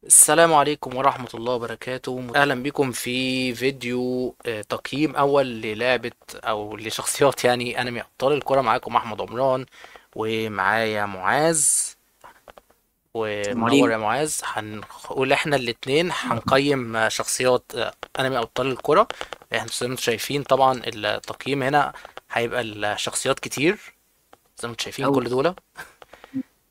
السلام عليكم ورحمة الله وبركاته. أهلا بكم في فيديو تقييم أول للعبة أو لشخصيات يعني أنمي أبطال الكرة. معاكم أحمد عمران ومعايا معاذ. السلام ومنور عليكم. يا معاذ. هنقول احنا الاتنين هنقيم شخصيات أنمي أبطال الكرة. احنا زي ما انتم شايفين طبعا التقييم هنا هيبقى الشخصيات كتير زي ما انتم شايفين أوي كل دول،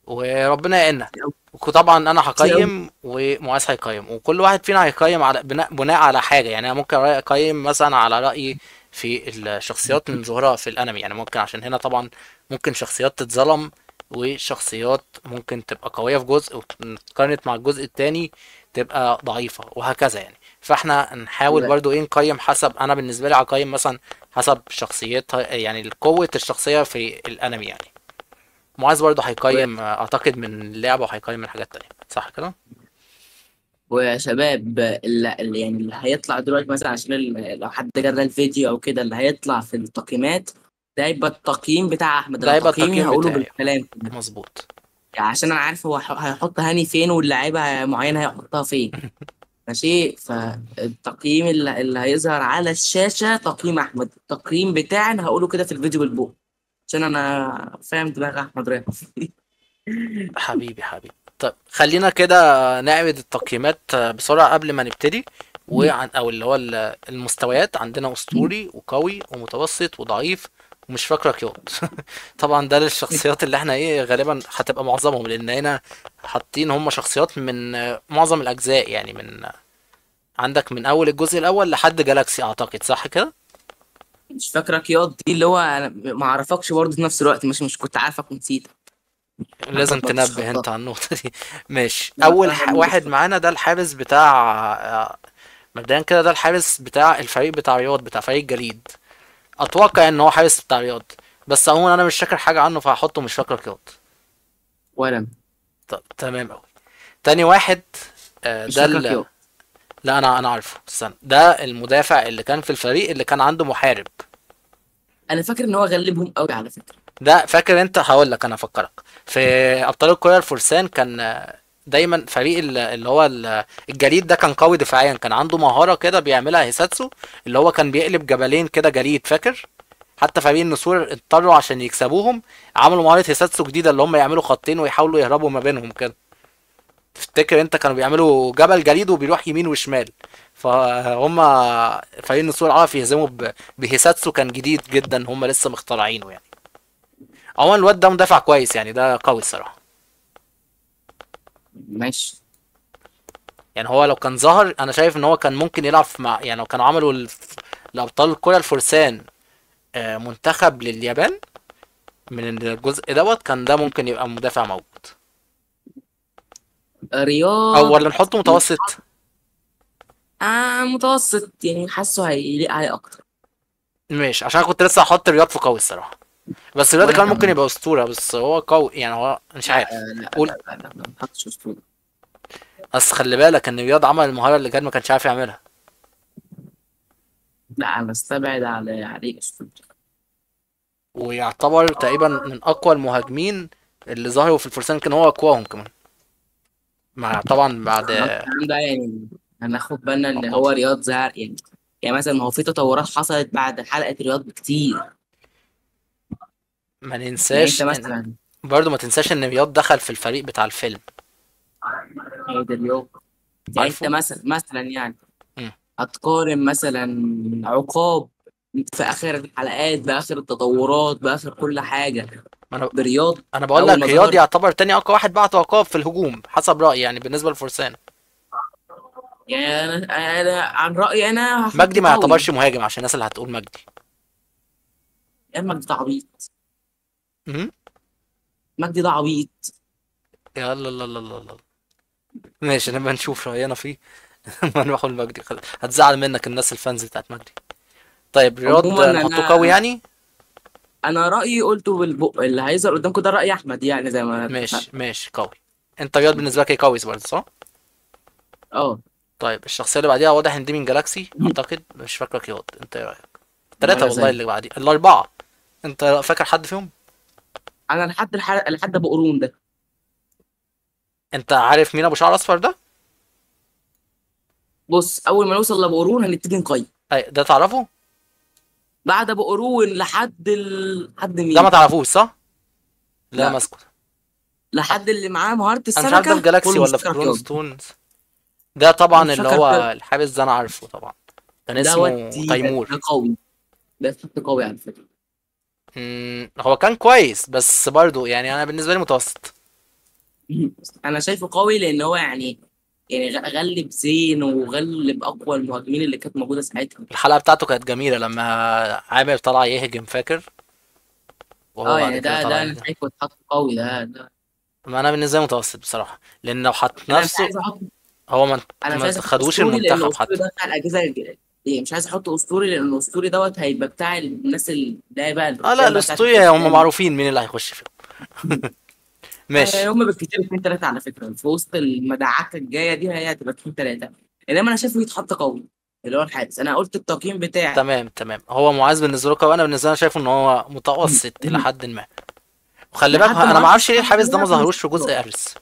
وربنا يعيننا. أوي وطبعا انا كتير أوي. هقيم ومعاذ هيقيم، وكل واحد فينا هيقيم على بناء على حاجه. يعني انا ممكن اقيم مثلا على رايي في الشخصيات من ظهورها في الانمي. يعني ممكن عشان هنا طبعا ممكن شخصيات تتظلم، وشخصيات ممكن تبقى قويه في جزء وقارنت مع الجزء التاني تبقى ضعيفه وهكذا يعني. فاحنا نحاول و- برضو ايه نقيم حسب. انا بالنسبه لي هقيم مثلا حسب شخصيتها، يعني قوه الشخصيه في الانمي يعني. معاذ برضه و- هيقيم اعتقد من اللعبة وهيقيم من حاجات تانية، صح كده؟ ويا شباب يعني اللي هيطلع دلوقتي مثلا عشان لو حد جرى الفيديو أو كده اللي هيطلع في التقييمات ده يبقى التقييم بتاع أحمد. ده أنا هيبقى تقييمي التقييم هقوله بتاعي. بالكلام كده، مظبوط. يعني عشان أنا عارف هو هيحط هاني فين واللعيبة معينة هيحطها فين. ماشي، فالتقييم اللي هيظهر على الشاشة تقييم أحمد، التقييم بتاعي أنا هقوله كده في الفيديو بالبوق عشان أنا فاهم دماغ أحمد رايح فين. حبيبي حبيبي. طيب خلينا كده نعرض التقييمات بسرعة قبل ما نبتدي. وعن او اللي هو المستويات عندنا اسطوري وقوي ومتوسط وضعيف ومش فاكرك ياض. طبعا ده للشخصيات اللي احنا ايه غالبا هتبقى معظمهم، لان هنا حاطين هم شخصيات من معظم الاجزاء. يعني من عندك من اول الجزء الاول لحد جالاكسي اعتقد، صح كده؟ مش فاكرك ياض دي اللي هو انا ما اعرفكش برضه في نفس الوقت، مش كنت عارفك ونسيتك. لازم هتلخبط مش تنبه خطأ. انت على النقطة دي. ماشي. لا أول اتلخبط مش واحد خطأ. معانا ده الحارس بتاع مبدئيا كده ده الحارس بتاع الفريق بتاع رياض، بتاع فريق الجليد. أتوقع إن هو حارس بتاع رياض، بس عموما أنا مش فاكر حاجة عنه فهحطه مش فاكر رياض. ولا طب تمام أوي. تاني واحد مش ده فاكرك ياض. لا أنا عارفه، استنى. ده المدافع اللي كان في الفريق اللي كان عنده محارب. انا فاكر ان هو غلبهم قوي على فكره. ده فاكر انت؟ هقول لك انا افكرك. في ابطال الكره الفرسان كان دايما فريق اللي هو الجليد ده كان قوي دفاعيا، كان عنده مهاره كده بيعملها هيساتسو، اللي هو كان بيقلب جبلين كده جليد، فاكر؟ حتى فريق النسور اضطروا عشان يكسبوهم عملوا مهاره هيساتسو جديده، اللي هم يعملوا خطين ويحاولوا يهربوا ما بينهم كده. تفتكر انت كانوا بيعملوا جبل جليد وبيروح يمين وشمال؟ فهم فريق النسور عرف يهزموا بهيساتسو، كان جديد جدا هم لسه مخترعينه يعني. عموما الواد ده مدافع كويس يعني، ده قوي الصراحه. ماشي. يعني هو لو كان ظهر انا شايف ان هو كان ممكن يلعب مع، يعني لو كانوا عملوا الابطال الكره الفرسان منتخب لليابان من الجزء دوت، كان ده ممكن يبقى مدافع موجود. او رياض. ولا نحطه متوسط؟ متوسط يعني، حاسه هيليق عليه اكتر. ماشي، عشان كنت لسه هحط الرياض في قوي الصراحه. بس الرياض وانا كمان ممكن كمان. يبقى اسطوره، بس هو قوي يعني، هو مش لا عارف. لا لا قول. لا لا, لا. ما تحطش اسطوره. بس خلي بالك ان الرياض عمل المهاره اللي كان ما كانش عارف يعملها. لا انا استبعد عليه اسطوره. ويعتبر تقريبا من اقوى المهاجمين اللي ظهروا في الفرسان، كان هو اقواهم كمان مع طبعا بعد الكلام ده يعني هناخد بالنا ان هو عقاب. رياض زهق يعني. يعني مثلا ما هو في تطورات حصلت بعد حلقه رياض بكتير. ما يعني انت ننساش ان مثلا برضه ما تنساش ان رياض دخل في الفريق بتاع الفيلم. عيد اليوم. يعني انت عارفه. مثلا يعني مم. هتقارن مثلا عقاب في اخر الحلقات باخر التطورات باخر كل حاجه ما انا برياض انا بقول اول لك ما رياض ظهر. يعتبر تاني اقوى واحد بعد عقاب في الهجوم حسب رايي يعني بالنسبه للفرسان. يعني أنا عن رايي انا مجدي هحطه ما قوي. يعتبرش مهاجم عشان الناس اللي هتقول مجدي. يا مجدي ده عبيط. مم. مجدي ده عبيط. يلا لا لا لا لا. ماشي نبقى نشوف راينا فيه. ما نروح لمجدي هتزعل منك الناس الفانز بتاعت مجدي. طيب رياض عموما نحطه قوي يعني. انا رايي قلته بالبق، اللي هيظهر قدامكم ده راي احمد يعني زي ما اتفقنا. ماشي ماشي قوي. انت رياض بالنسبه لك ايه؟ قوي برضه صح؟ اه. طيب الشخصيه اللي بعديها واضح ان دي من جالاكسي اعتقد، مش فاكرك رياض، انت ايه رايك؟ التلاته ولا والله زي اللي بعديه الاربعه. انت فاكر حد فيهم؟ انا لحد ابو قرون ده. انت عارف مين ابو شعر اصفر ده؟ بص اول ما نوصل لابو هنبتدي نقيم. اي ده تعرفه؟ بعد ابو لحد لحد ده ما مين؟ تعرفوش صح؟ اللي انا لا، ماسكه. لحد اللي معاه مهارة انا مش عارف ده في السمكة جالاكسي كله ولا في مشترك كرون رياضي. ستونز. ده طبعا اللي مشترك رياضي هو الحارس ده انا عارفه طبعا، كان دوت اسمه ده تيمور. قوي. ده خط قوي على فكرة. هو كان كويس بس برضو يعني انا بالنسبه لي متوسط. انا شايفه قوي لان هو يعني غلب زين وغلب اقوى المهاجمين اللي كانت موجودة ساعتها. الحلقه بتاعته كانت جميله لما عامر طلع يهجم، فاكر؟ وهو اه بعد يعني كده ده طلع ده انا يهجم. شايفه اتحط قوي ده. ما انا بالنسبه لي متوسط بصراحه، لان لو حط انا مش نفسه. عايز احط هو ما انا مش ما عايز احط خدوش اسطوري لان المنتخب اسطوري حتى. ده بتاع الاجهزه إيه، مش عايز احط اسطوري لان اسطوري دوت هيبقى بتاع الناس اللي هي بقى اه لا، القدام بقى بتاعت الاسطوري هم الحسام. معروفين مين اللي هيخش فيهم. يعني ماشي. هم بالكتير اتنين تلاته على فكره في وسط المدعكه الجايه دي هي هتبقى اتنين تلاته. انما انا شايفه يتحط قوي اللي هو الحارس. انا قلت التقييم بتاعي. تمام تمام، هو معاذ بالنسبه لكم وانا بالنسبه لي شايف ان هو متوسط الى حد ما. وخلي بالك لحد انا ما مهارة اعرفش ليه السمكه الحارس ده ما بقى في ظهروش في المستوى. جزء ارس.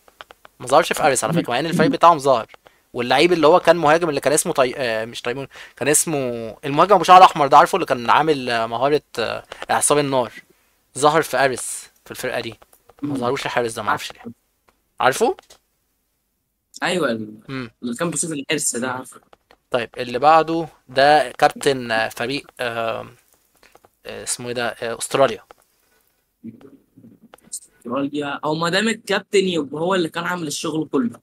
ما ظهرش في ارس على فكره، مع ان الفريق بتاعهم ظهر. واللعيب اللي هو كان مهاجم اللي كان اسمه مش تيمون، كان اسمه المهاجم ابو شعر احمر ده، عارفه اللي كان عامل مهاره اعصاب النار، ظهر في ارس في الفرقه دي. ما ظهروش الحارس ده، ما اعرفش ليه. عارفه. ايوه امم اللي كان بيشوف الحرس ده عارفه. طيب اللي بعده ده كابتن فريق اسمه ايه ده، استراليا. استراليا او ما دام الكابتن يبقى هو اللي كان عامل الشغل كله.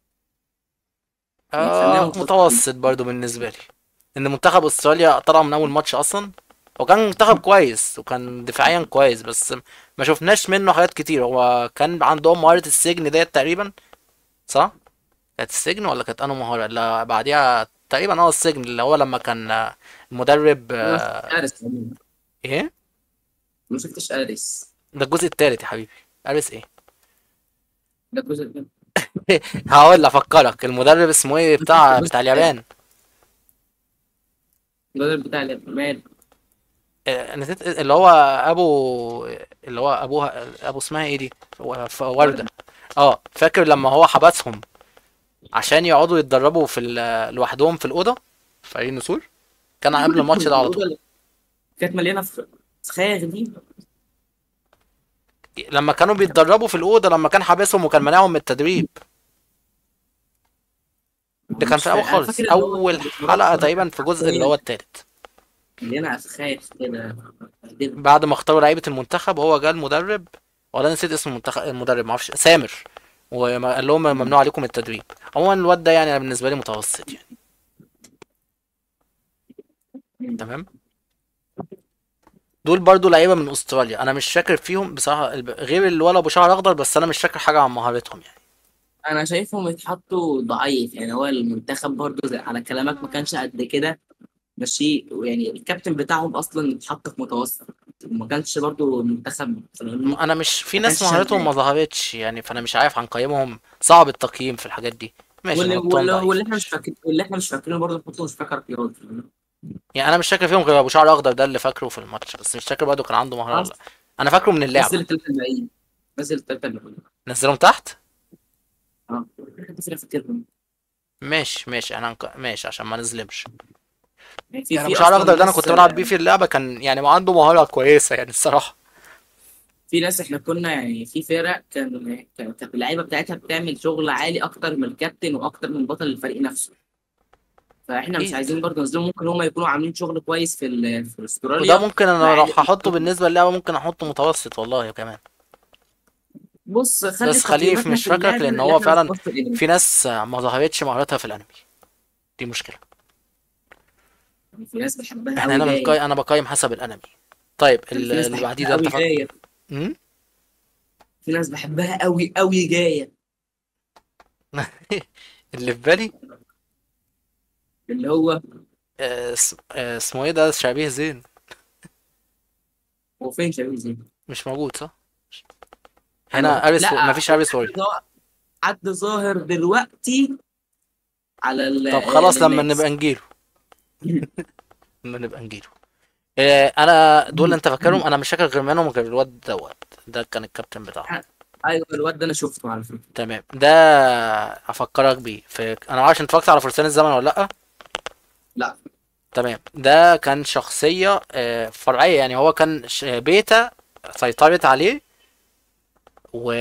يعني خلينا متفقين. متوسط برضو بالنسبه لي، ان منتخب استراليا طلع من اول ماتش اصلا. هو كان منتخب كويس وكان دفاعيا كويس، بس ما شفناش منه حاجات كتير. هو كان عندهم مهارة السجن ديت تقريبا، صح؟ كانت السجن ولا كانت انه مهارة اللي بعديها تقريبا؟ السجن اللي هو لما كان المدرب انا ما شفتش ارس عموما. ايه. ما شفتش ارس. ده الجزء التالت يا حبيبي. ارس ايه؟ ده الجزء ده. هقول افكرك المدرب اسمه ايه، ما شفتش بتاع الجزء الثاني. اليابان. الجزء بتاع اليابان. نسيت اللي هو ابو، اللي هو ابوها، ابو اسمها ايه دي، وردة. ورد. فاكر لما هو حبسهم عشان يقعدوا يتدربوا لوحدهم في الأوضة، في فريق النسور. كان قبل الماتش ده على الاوضه طول. اللي كانت مليانه فخاخ دي. لما كانوا بيتدربوا في الأوضة، لما كان حابسهم وكان مانعهم من التدريب. ده كان مش في الأول فاكر. انا خالص، فاكر ان هو أول كان بيتمرن حلقة بره تقريبا كانت في الجزء اللي هو حرفيا التالت. مليانه فخاخ كده. بعد ما اختاروا لعيبة المنتخب هو جه المدرب، ولا نسيت اسم المدرب، معرفش، سامر. وقال لهم ممنوع عليكم التدريب. عموما الواد ده يعني أنا بالنسبة لي متوسط يعني. تمام. دول برضو لعيبة من أستراليا، أنا مش فاكر فيهم بصراحة غير الولا أبو شعر أخضر، بس أنا مش فاكر حاجة عن مهارتهم يعني. انا شايفهم يتحطوا ضعيف. يعني هو المنتخب برضو زي على كلامك ما كانش قد كده. ماشي. يعني الكابتن بتاعهم اصلا اتحط في متوسط. ما كانش برضو المنتخب فاهمني. انا مش، في ما ناس كانش مهارتهم ما شغال. ظهرتش يعني، فانا مش عارف هنقيمهم، صعب التقييم في الحاجات دي. ماشي نحطهم ضعيف، ماشي. واللي احنا مش فاكرينه برضه نحطه مش فاكر اختيارات. يعني انا مش فاكر فيهم غير ابو شعر اخضر ده اللي فاكره في الماتش، بس مش فاكر برضه كان عنده مهارة ولا خلاص. لا. انا فاكره من نزل اللعبة. الثلاثه الباقيين. نزل الثلاثه الباقيين. نزلهم تحت. اه كده فاكرهم. ماشي ماشي، ماشي عشان ما نظلمش. يعني في يعني ابو في شعر اصلا اخضر ده انا ناس. كنت بلعب بيه في اللعبة، كان يعني عنده مهارة كويسة يعني الصراحة. في ناس احنا كنا يعني في فرق كانت اللعيبه بتاعتها بتعمل شغل عالي اكتر من الكابتن واكتر من بطل الفريق نفسه. فاحنا مش اكيد. عايزين برضه نظلم. ممكن هم يكونوا عاملين شغل كويس في وده استراليا. ممكن انا لو فعادي هحطه نحطهم. بالنسبة للعبة ممكن احطه متوسط والله كمان. بص خلي بس خليني في تقييماتنا مش في فاكرك، اللعب لان اللي هو احنا فعلا بنحط الانمي. في ناس ما ظهرتش مهاراتها في الانمي. دي مشكلة. يعني في ناس بحبها احنا قوي هنا جايه. انا بقيم حسب الانمي. طيب يعني في ناس اللي بعديه بحبها ده انت قوي جايه. مم؟ في ناس بحبها قوي قوي جايه. اللي في بالي اللي هو اسمه ايه ده، شبيه زين. هو فين شبيه زين؟ مش موجود صح؟ انا هنا اريس لا مفيش في اريس ووري. حد ظاهر دلوقتي على طب خلاص لما للناس. نبقى نجيله. لما نبقى نجيله. انا دول انت فاكرهم، انا مش فاكر غير منهم غير الواد دوت. ده كان الكابتن بتاعهم. ايوه الواد ده انا شفته على فكره. تمام. ده افكرك بيه، انا معرفش انت اتفرجت على فرسان الزمن ولا لا. لا. تمام. ده كان شخصية فرعية، يعني هو كان بيتا سيطرت عليه، و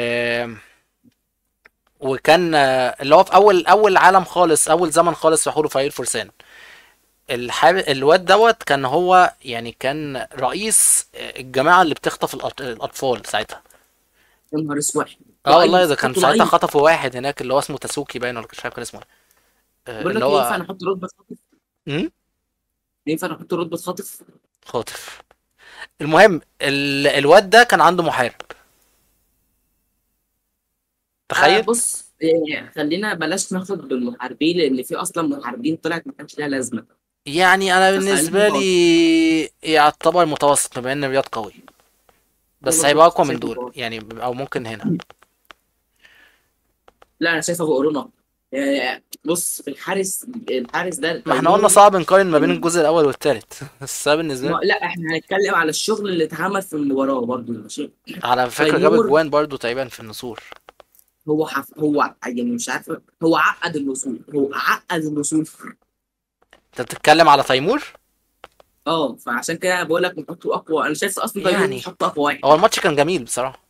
وكان اللي هو في اول عالم خالص، اول زمن خالص في حروب فريق الفرسان. الواد دوت كان هو يعني كان رئيس الجماعة اللي بتخطف الأطفال ساعتها. يا نهار اسود. اه والله، ده ضعيف، كان حطه ساعتها ضعيف. خطفوا واحد هناك اللي هو اسمه تاسوكي باين، ولا مش عارف كان اسمه ايه، بقول اللي لك ايه، ينفع هو نحط رتبه خاطف؟ امم ينفع نحط رتبه خاطف؟ خاطف. المهم الواد ده كان عنده محارب، تخيل. بص، خلينا بلاش ناخد بالمحاربين، لان في اصلا محاربين طلعت ما كانش لها لازمه. يعني انا بالنسبة فخلينا لي يعتبر متوسط، بما ان الرياض قوي، انا بس برضه هيبقى اقوى من شايف دول متوسط. يعني، او ممكن هنا. لا، انا شايف ابو قرونه. بص، في الحارس ده ما احنا قلنا تيمور. صعب نقارن ما بين الجزء الاول والتالت بس أنا بالنسبة لي، لا، احنا هنتكلم على الشغل اللي اتعمل في المباراه برضه، ماشي. على فكرة جاب تيمور اجوان برضو تقريبا في النسور. هو يعني مش عارف. هو عقد الوصول، هو عقد الوصول. انت بتتكلم على تيمور؟ فعشان كده بقول لك نحطه اقوى. انا شايف اصلا تيمور يعني نحطه اقوى واحد. هو الماتش كان جميل بصراحة.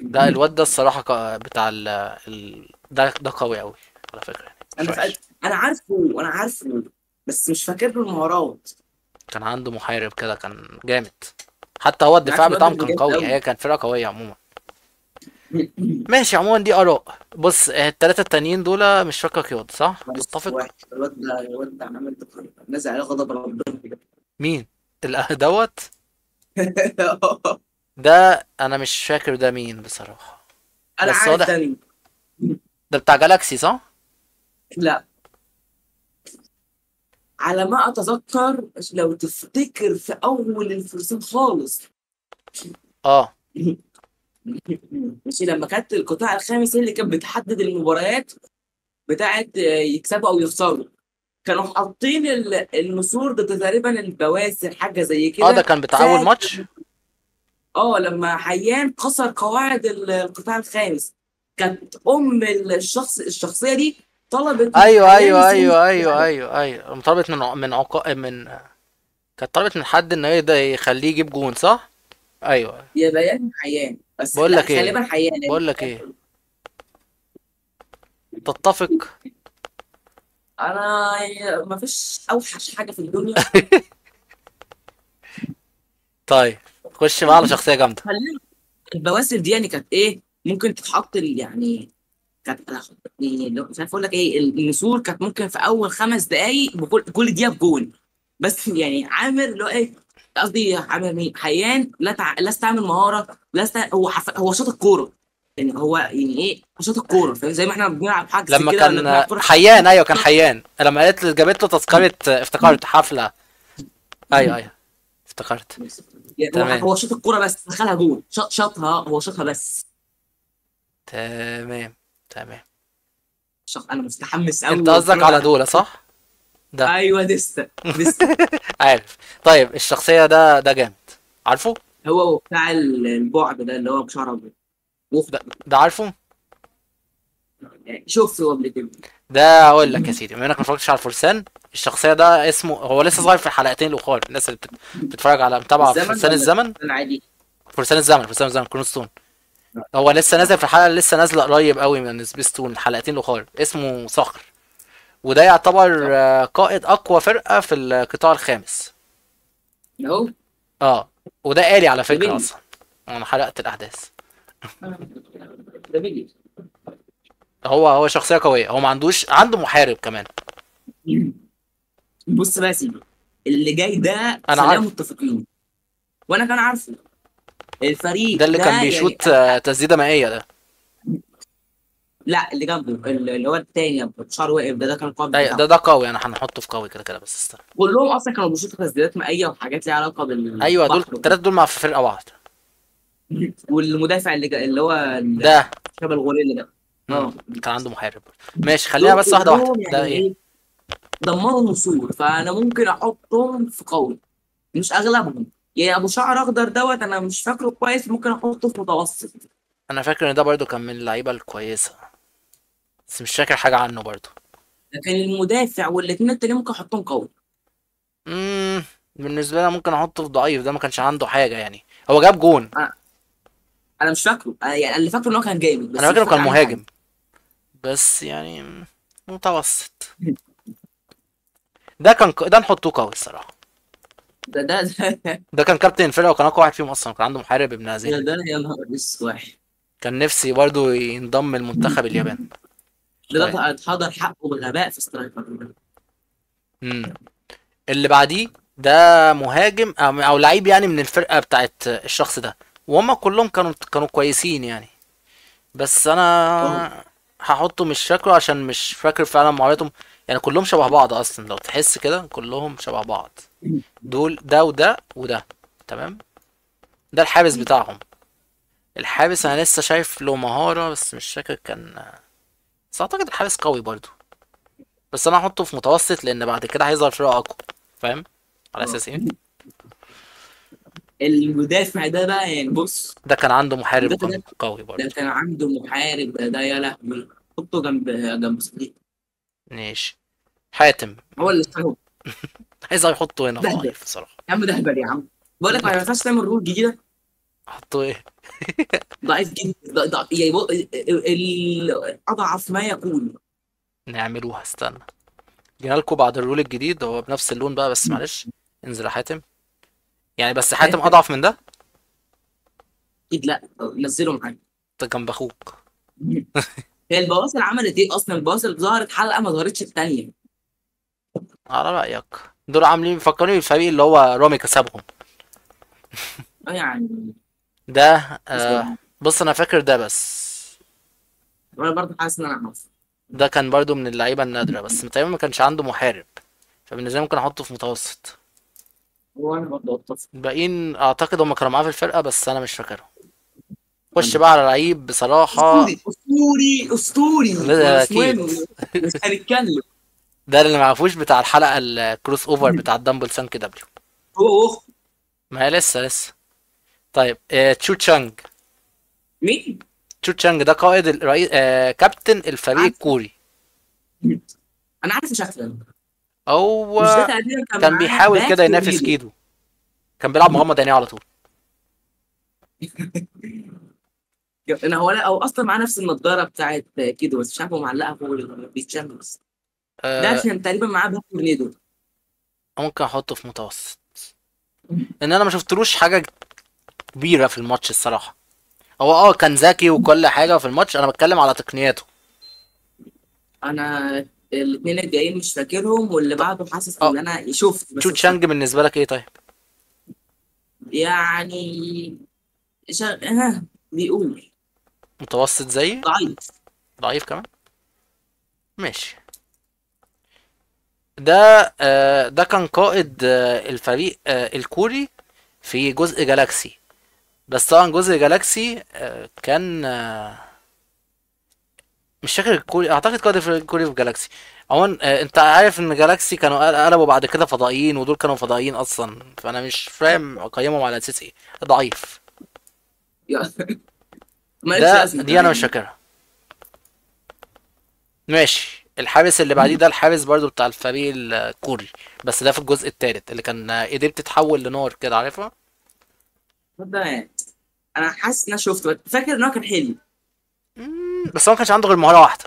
ده الواد ده الصراحة بتاع ده قوي قوي على فكرة، يعني مش انا وحش. انا عارفه بس مش فاكر له المهارات. كان عنده محارب كده كان جامد، حتى هو انا عارف الدفاع الواد ده بتاعهم كان كان جامد قوي، قوي. هي كانت فرقة قوية عموما. ماشي، عموما دي آراء. بص التلاتة التانيين دول مش فاكر قياد، صح؟ بس تتفق؟ واحد، الواد ده عمل نزل عليه غضب ربنا. مين؟ دوت. ده انا مش فاكر ده مين بصراحة، انا بس عارف واضح. ده مين. ده بتاع جالاكسي صح؟ لا، على ما اتذكر، لو تفتكر في اول الفرسان خالص. اه. ماشي، لما كانت القطاع الخامس هي اللي كانت بتحدد المباريات بتاعت يكسبوا او يخسروا. كانوا حاطين النسور ضد تقريبا البواسل، حاجه زي اه ده كده كان بتاع اول ساعه. ماتش. لما حيان كسر قواعد القطاع الخامس، كانت الشخصيه دي طلبت من ايوه حيان ايوه يسيبهم ايوه ايوه يلعبوا. ايوه ايوه، طلبت من كانت طلبت من حد ان ده يخليه يجيب جون، صح؟ ايوه. يا بيان حيان، بس بقول لا، لك ايه غالبا حيان يعني. بقول لك ايه تتفق؟ انا ما فيش اوحش حاجه في الدنيا. طيب خش بقى على شخصية جامدة. خلينا. البواسل دي يعني كانت ايه؟ ممكن تتحط يعني كانت يعني مش عارف اقول لك ايه. النسور كانت ممكن في اول 5 دقائق كل دقيقه بجون. بس يعني عامر اللي هو ايه، قصدي عامر مين، حيان لا استعمل مهاره، هو شاط الكوره. يعني هو يعني ايه، شاط الكوره، فاهم؟ زي ما احنا بنلعب حجز لما كده ولا كان بنلعب كوره حيان، حقيقيه. ايوه كان حيان لما جابت له تذكرة، افتكرت حفلة. ايوه ايوه، افتكرت. يعني هو تمام هو شاط الكوره بس دخلها جول، شاطها، هو شاطها بس. تمام تمام. انا مستحمس انت قوي قصدك واتفرج على على. دولة صح؟ ده ايوه، ديستا. عارف. طيب الشخصية ده جامد، عارفه؟ هو بتاع البعد ده اللي هو بشعر ابيض واخته. ده عارفه. يعني شفته قبل كده. ده اقول لك يا سيدي، بما انك ما اتفرجتش على الفرسان، الشخصية ده اسمه، هو لسه صغير في الحلقتين الاخرى، الناس اللي بتتفرج على متابعة في الزمن فرسان ولا الزمن. العادي؟ فرسان الزمن كرونستون. هو لسه نازل في الحلقة اللي لسه نازلة قريب قوي من سبيستون، الحلقتين الاخرى، اسمه صخر. وده يعتبر صح. قائد اقوى فرقة في القطاع الخامس. اهو. اه. وده آلي على ده فكرة بيلي. اصلا، انا حرقت الاحداث. ده بيلي. هو شخصية قوية، هو ما عنده محارب كمان. بص بقى يا سيدي، اللي جاي ده انا خلينا عارف. متفقين، وانا كان عارفه الفريق ده اللي كان ده يعني بيشوط تسديدة مائية ده. لا، اللي جنبه، اللي هو التاني أبو شعره واقف ده كان القائد ده بتاعه. ده قوي، انا هنحطه في قوي كده كده، بس استنى. كلهم اصلا كانوا بيشوطوا تسديدات مائيه وحاجات ليها علاقه ايوه دول بالبحر وكده. التلاتة دول مع في فرقة واحدة. والمدافع اللي هو ده شبه الغوريلا ده. امم اه. كان عنده محارب. ماشي خلينا دول بس واحدة واحدة، كلهم ده يعني ايه؟ ايه، دمروا النسور. فانا ممكن احطهم في قوي، مش اغلبهم. يعني ابو شعر اخضر انا مش فاكره كويس، ممكن احطه في متوسط. انا فاكر ان ده برضو كان من اللعيبة الكويسة، بس مش فاكر حاجة عنه برضو. لكن المدافع والاثنين التانيين ممكن احطهم قوي. امم بالنسبه لي أنا ممكن احطه في ضعيف، ده ما كانش عنده حاجه يعني. هو جاب جون. انا انا مش فاكره، يعني اللي فاكره ان هو كان جامد انا بس فاكر مش انه كان فاكر عنه حاجه. مهاجم، بس يعني متوسط. ده نحطوه قوي الصراحه. ده ده كان كابتن الفرقه وكان اقوى واحد فيهم اصلا، كان عنده محارب ابن ده, هذين. ده يا نهار اسود. كان نفسي برضه ينضم المنتخب اليابان. طيب. اتحضر حقه بغباء في سترايكر. امم اللي بعديه ده مهاجم او لعيب يعني من الفرقه بتاعت الشخص ده، وهم كلهم كانوا كويسين يعني. بس اه انا هحطه مش فاكره عشان مش فاكر فعلا مهاراتهم. يعني كلهم شبه بعض اصلا، لو تحس كده كلهم شبه بعض. دول ده وده وده. تمام. ده الحارس بتاعهم. الحارس انا لسه شايف له مهارة بس مش فاكر كان. بس اعتقد الحارس قوي برضو. بس انا هحطه في متوسط لان بعد كده هيظهر فرقة اقوى. فاهم على اه اساس ايه؟ المدافع ده بقى يعني بص. ده كان عنده محارب المدافع وكان ده قوي ده برضو. كان عنده محارب، ده يا لهوي. حطه جنب صديق. ماشي. حاتم. هو اللي اشتغل. عايز يحطه هنا ده في هبل ضعيف بصراحة. يا عم، ده هبل يا عم. بقول لك ما ينفعش تعمل رول جديده. احطه ايه؟ ضعيف جدا، يعني اضعف ما يكون. نعملوها، استنى. جينا لكم بعد الرول الجديد هو بنفس اللون بقى، بس معلش. انزل يا حاتم. يعني بس حاتم اضعف من ده. اكيد لا، نزله معاك. ده جنب اخوك. هي البواسل عملت ايه اصلا؟ البواسل ظهرت حلقه ما ظهرتش الثانيه. على رأيك. دول عاملين فكروني بالفريق اللي هو رامي كسبهم. اه يعني. ده بصراحه بص انا فاكر ده بس. انا برضه حاسس ان انا عارف. ده كان برضو من اللعيبة النادرة بس تقريبا ما كانش عنده محارب. فبالنسبة لي ممكن احطه في متوسط. هو انا برضه اتفق. الباقيين اعتقد هم كانوا معاه في الفرقة بس انا مش فاكرهم. خش بقى على لعيب اسطوري بصراحة. اسطوري اسطوري. ما ده اسمه ايه؟ اكيد. مش هنتكلم. ده اللي معرفوش بتاع الحلقة الكروس اوفر بتاع الدمبل سانك دبليو. هو واخته. ما هي لسه. طيب تشو تشانج. مين؟ تشو تشانج ده قائد الرئيس كابتن الفريق عارف. الكوري. انا عارف شكله. هو مش ده تقريبا كان كان معاه بيحاول باك كده ينافس تورنيدو؟ كيدو. كان بيلعب مغمض عينيه على طول. انا هو لا، هو اصلا معاه نفس النضاره بتاعت كده بس مش عارف هو معلقها فوق ولا بيتشال بس. ده آه عشان تقريبا معاه باك تورنيدو. ممكن احطه في متوسط. ان انا ما شفتلوش حاجه كبيره في الماتش الصراحه. هو كان ذكي وكل حاجه في الماتش، انا بتكلم على تقنياته. انا الاثنين الجايين مش فاكرهم، واللي ط- بعده حاسس اه ان انا شفت تشو بس مش تشانج فاكر. بالنسبه لك ايه طيب؟ يعني بيقول متوسط زيي. ضعيف. ضعيف كمان. ماشي. ده كان قائد الفريق الكوري في جزء جالاكسي. بس طبعا جزء جالاكسي كان مش فاكر الكوري، اعتقد قائد الكوري في جالاكسي. عموما انت عارف ان جالاكسي كانوا قلبوا بعد كده فضائيين ودول كانوا فضائيين اصلا، فانا مش فاهم اقيمهم على اساس ايه. ضعيف. مالكش لازمه دي انا مش كمان. فاكرها. ماشي. الحارس اللي بعديه ده الحارس برضو بتاع الفريق الكوري. بس ده في الجزء الثالث اللي كان ايديه بتتحول لنار كده، عارفها؟ ده انا حاسس ان انا شفته، فاكر ان هو كان حلو. بس هو ما كانش عنده غير مهارة واحدة.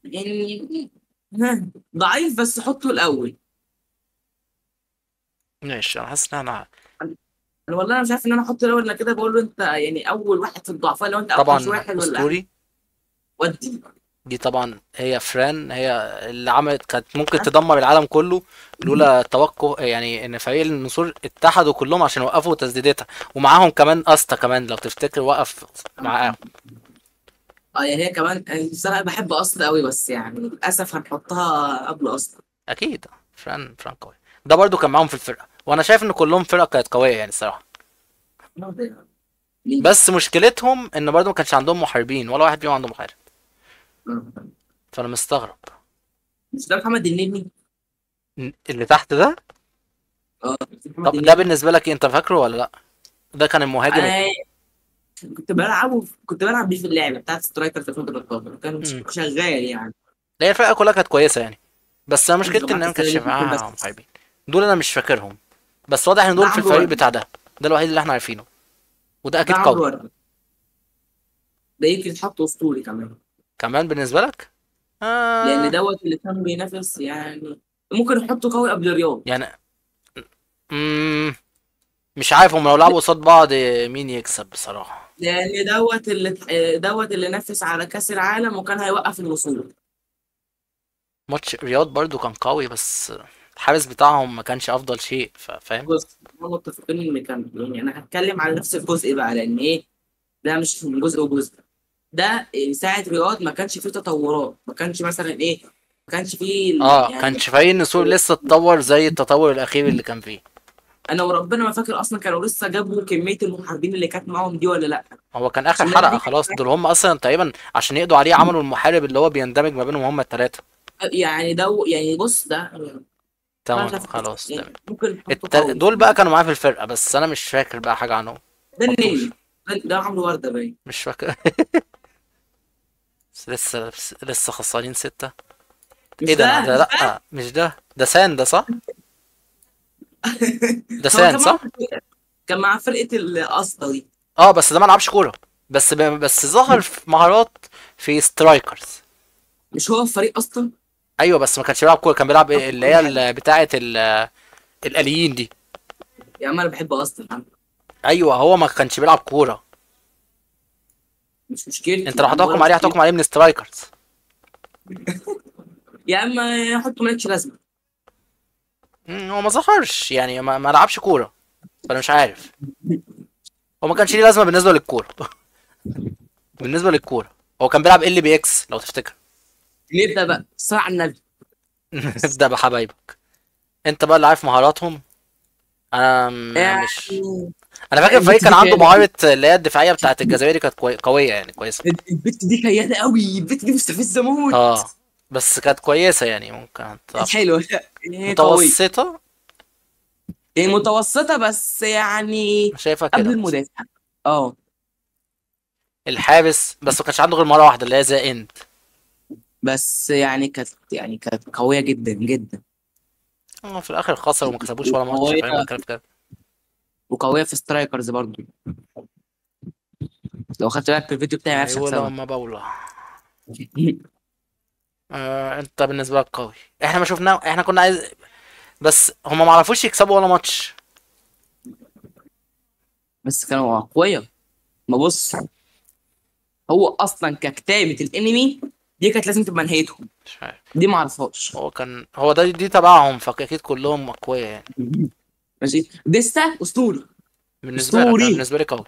يعني ضعيف بس حطه الاول. ماشي. انا حاسس ان انا انا والله انا مش عارف ان انا احطه الاول. انا كده بقول له انت يعني اول واحد في الضعفاء، لو انت اوحش طبعا واحد ولا اسطوري. ودي. دي طبعا هي فران، هي اللي عملت كانت ممكن تدمر العالم كله لولا توقف، يعني ان فريق النسور اتحدوا كلهم عشان يوقفوا تسديداتها. ومعاهم كمان استا كمان لو تفتكر وقف معاهم. اه يعني هي كمان الصراحه بحب اصلا قوي، بس يعني للاسف هنحطها قبل اصلا. اكيد. فران قوي. ده برضو كان معاهم في الفرقة، وانا شايف ان كلهم فرقة كانت قوية يعني الصراحة. مين؟ بس مشكلتهم ان برضو ما كانش عندهم محاربين، ولا واحد فيهم عنده محارب. آه. فانا مستغرب. مش ده محمد النني؟ اللي تحت ده. اه محمد طب ده النني. بالنسبة لك إيه؟ انت فاكره ولا لا؟ ده كان المهاجم انا كنت بلعب بيه في اللعبه بتاعت سترايكر في 2013، كان مم. شغال يعني. هي الفرقة كلها كانت كويسة يعني. بس انا مش مشكلتي ان انا جماعه ما كانش السله دي اتنين معاها بس. محاربين. دول انا مش فاكرهم، بس واضح ان ده دول في عمرو الفريق ورده. بتاع ده. ده الوحيد اللي احنا عارفينه، وده ده اكيد عمرو قوي. ورده. ده يمكن يتحط اسطوري كمان. كمان بالنسبه لك؟ لان آه. دوت اللي كان بينافس يعني. ممكن نحطه قوي قبل رياض. يعني مم... مش عارف هم لو لعبوا قصاد بعض مين يكسب بصراحه. لان دوت اللي نافس على كاس العالم وكان هيوقف الوصول. ماتش رياض برضو كان قوي، بس الحارس بتاعهم ما كانش افضل شيء، فاهم. بص، احنا متفقين ان كان يعني انا هتكلم على نفس الجزء بقى، لان ايه، ده مش من جزء وجزء. ده ساعة رياض ما كانش فيه تطورات، ما كانش مثلا ايه، ما كانش فيه اه، يعني. كانش فريق النسور لسه اتطور زي التطور الاخير اللي كان فيه. انا وربنا ما فاكر اصلا كانوا لسه جابوا كمية المحاربين اللي كانت معاهم دي ولا لا. هو كان اخر عشان الناس حلقة دي خلاص، دول هم اصلا تقريبا عشان يقضوا عليه عملوا المحارب اللي هو بيندمج ما بينهم هم التلاتة. يعني يعني بص ده يعني تمام، خلاص خلاص تمام. يعني ممكن نحطه قوي دول بقى كانوا معايا في الفرقة، بس انا مش فاكر بقى حاجة عنهم. ده حطوش. النني. ده عمرو وردة باين. مش فاكر. بس لسه خسرانين ستة. ايه مش ده؟ ده، ده مش ده. لأ مش ده، ده سان ده صح؟ ده هو سان كان معاه صح؟ كان مع فرقة القصة دي. اه بس ده ما لعبش كورة. بس ظهر في مهارات في سترايكرز. مش هو الفريق اصلا. ايوه بس ما كانش بيلعب كورة، كان بيلعب طب إيه اللي كل هي حاجة. بتاعة الآليين دي. يا عم انا بحب اصلا. ايوه هو ما كانش بيلعب كورة. مش مشكلتي انت يا لو عم، ولا هتحكم عليه هتحكم مشكلتي. عليه من سترايكرز. يا عم حطه مالكش لازمه. هو ما ظهرش يعني ما لعبش كوره، فانا مش عارف. هو ما كانش ليه لازمه بالنسبه للكوره. بالنسبه للكوره هو كان بيلعب ال بي اكس لو تفتكر. نبدا بقى الصلاه على النبي. ابدا بحبايبك. انت بقى اللي عارف مهاراتهم. انا مش. يعني انا فاكر الفريق البت كان دي عنده كيادة مهاره قوي. اللي هي الدفاعيه بتاعه الجزائري كانت قويه يعني كويسه. البت دي كيادة قوي، البت دي مستفزه موت. اه بس كانت كويسه يعني ممكن كانت تلعب. حلوه. هي قويه. متوسطه. هي متوسطه بس يعني شايفها كده قبل مثلا. المدافع. اه. الحارس بس ما كانش عنده غير مره واحده اللي هي زي اند. بس يعني كانت قويه جدا جدا. في الاخر خسر وما كسبوش ولا ماتش، وقويه. فاهم الكلام في كده. وقويه في سترايكرز برضو. لو خدت بالك في الفيديو بتاعي ما عرفش ايوه اكسبها. لما بقوله. انت بالنسبه لك قوي. احنا ما شفناه، احنا كنا عايز. بس هما ما عرفوش يكسبوا ولا ماتش. بس كانوا اقوياء. ما بص، هو اصلا ككتابه الانمي دي كانت لازم تبقى نهايتهم. مش عارف. دي ما اعرفهاش. هو ده دي تبعهم، فاكيد كلهم اقوياء يعني. ماشي، ديستا اسطوري. بالنسبه لك، انا اسطوري. بالنسبه لي قوي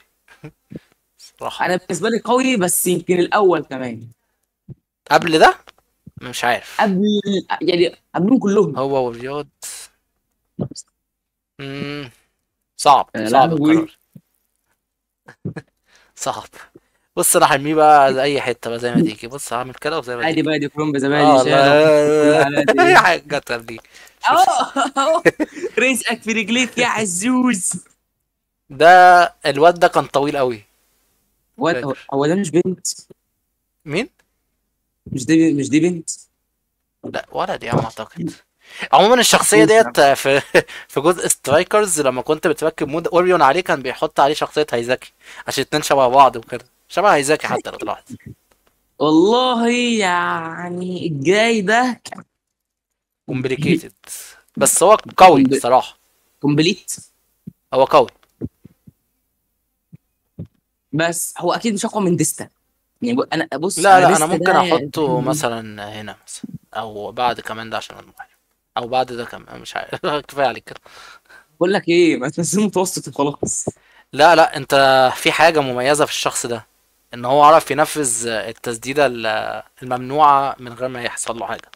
صراحه. انا بالنسبه لي قوي بس يمكن الاول كمان. قبل ده مش عارف. قبل، يعني قبلهم كلهم. هو والرياض. مم. صعب يا صعب لهوي. القرار. صعب. بص انا هرميه بقى زي اي حته بقى زي ما تيجي، بص هعمل كده وزي ما عادي تيجي. بقى، دي كرومب زبادي اه شارع وحط كل والله. اي عادي. حاجه جت دي. اهو. شوف. اهو. رزقك في رجليك يا عزوز. ده الواد ده كان طويل قوي. هو فاكر. هو ده مش بنت؟ مين؟ مش دي بنت. لا ولد يا عم اعتقد. عموما الشخصيه ديت في في جزء سترايكرز لما كنت بتركب مود اوريون عليه كان بيحط عليه شخصيه هايزاكي عشان الاتنين شبه بعض وكده، شبه هايزاكي حتى لو طلعت. والله يعني الجاي ده. كومبليكيتد. بس هو قوي الصراحه. كومبليت. هو قوي. بس هو اكيد مش اقوى من ديستا. يعني انا بص، لا انا لا انا ديستا ده ممكن يعني. احطه مثلا هنا مثلا، او بعد كمان ده عشان المحارب، او بعد ده كمان مش عارف. كفايه عليك كده. بقول لك ايه، ما تنزل متوسط وخلاص. لا لا انت، في حاجه مميزه في الشخص ده، ان هو عرف ينفذ التسديده الممنوعه من غير ما يحصل له حاجه.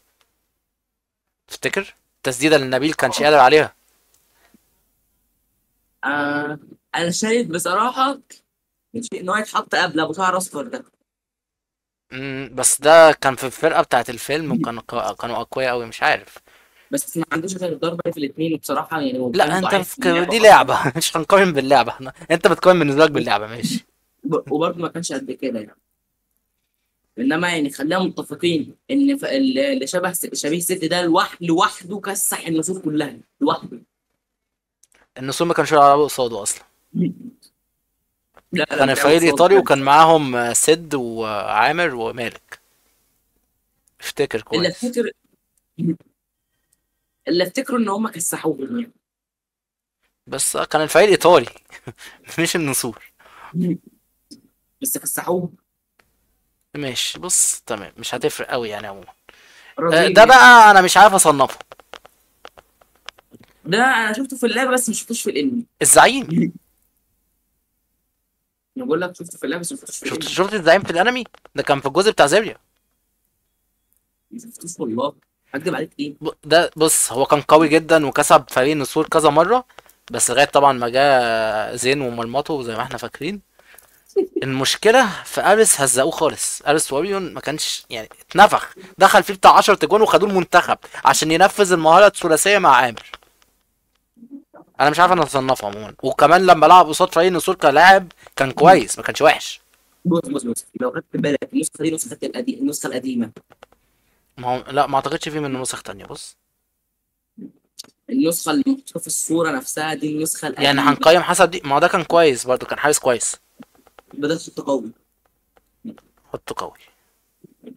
تفتكر التسديده اللي نبيل كانش قادر عليها؟ آه. انا شايف بصراحه ان هو يتحط قبل ابو شعر اصفر ده. بس ده كان في الفرقه بتاعت الفيلم كانوا اقوياء قوي، مش عارف. بس ما عندوش غير الضربه في الاثنين، وبصراحه يعني هو لا كان انت ضعيف في اللعبه دي اصلا. لعبه. مش هنقارن باللعبه احنا، انت بتقارن بالنسبه لك باللعبه ماشي. وبرضه ما كانش قد كده يعني. انما يعني خلينا متفقين ان اللي شبيه ست ده لوحده كسح النصوص كلها لوحده. النسور ما كانش يلعبوا قصاده اصلا. لا كان لما تلعب الفريق قصاد الايطالي بجد. وكان معاهم سد وعامر ومالك. افتكر اللي كويس. افتكر اللي افتكره ان هم كسحوهم يعني. بس كان الفريق الايطالي مش النسور. بس كسحوهم. ماشي بص تمام، مش هتفرق قوي يعني عموما. رزين ده يعني. بقى انا مش عارف اصنفه. ده انا شفته في اللعبه بس ما شفتوش في الانمي. الزعيم. انا بقول لك شفته في اللعبه بس ما شفتوش في الانمي. شفت الزعيم في الانمي؟ ده كان في الجزء بتاع زيريا. ما شفتوش والله. هكدب عليك ايه؟ ده بص هو كان قوي جدا وكسب فريق النسور كذا مرة، بس لغاية طبعا ما جه زين ومرمطه زي ما احنا فاكرين. المشكلة في ارس هزقوه خالص، ارس واريون ما كانش يعني اتنفخ، دخل فيه بتاع 10 تجوان وخدوه المنتخب عشان ينفذ المهارة الثلاثية مع عامر. انا مش عارف انا اصنفه عموما، وكمان لما لعب قصاد فريق النسور كلاعب كان كويس ما كانش وحش. بص لو خدت بالك النسخه دي نسخه النسخه القديمه. ما هو لا، ما اعتقدش فيه منه نسخ تانية. بص النسخه اللي محطوطه في الصوره نفسها دي النسخه يعني القديمه. هنقيم حسب دي، ما هو ده كان كويس برضه، كان حارس كويس. بدات تقوي. حطه قوي.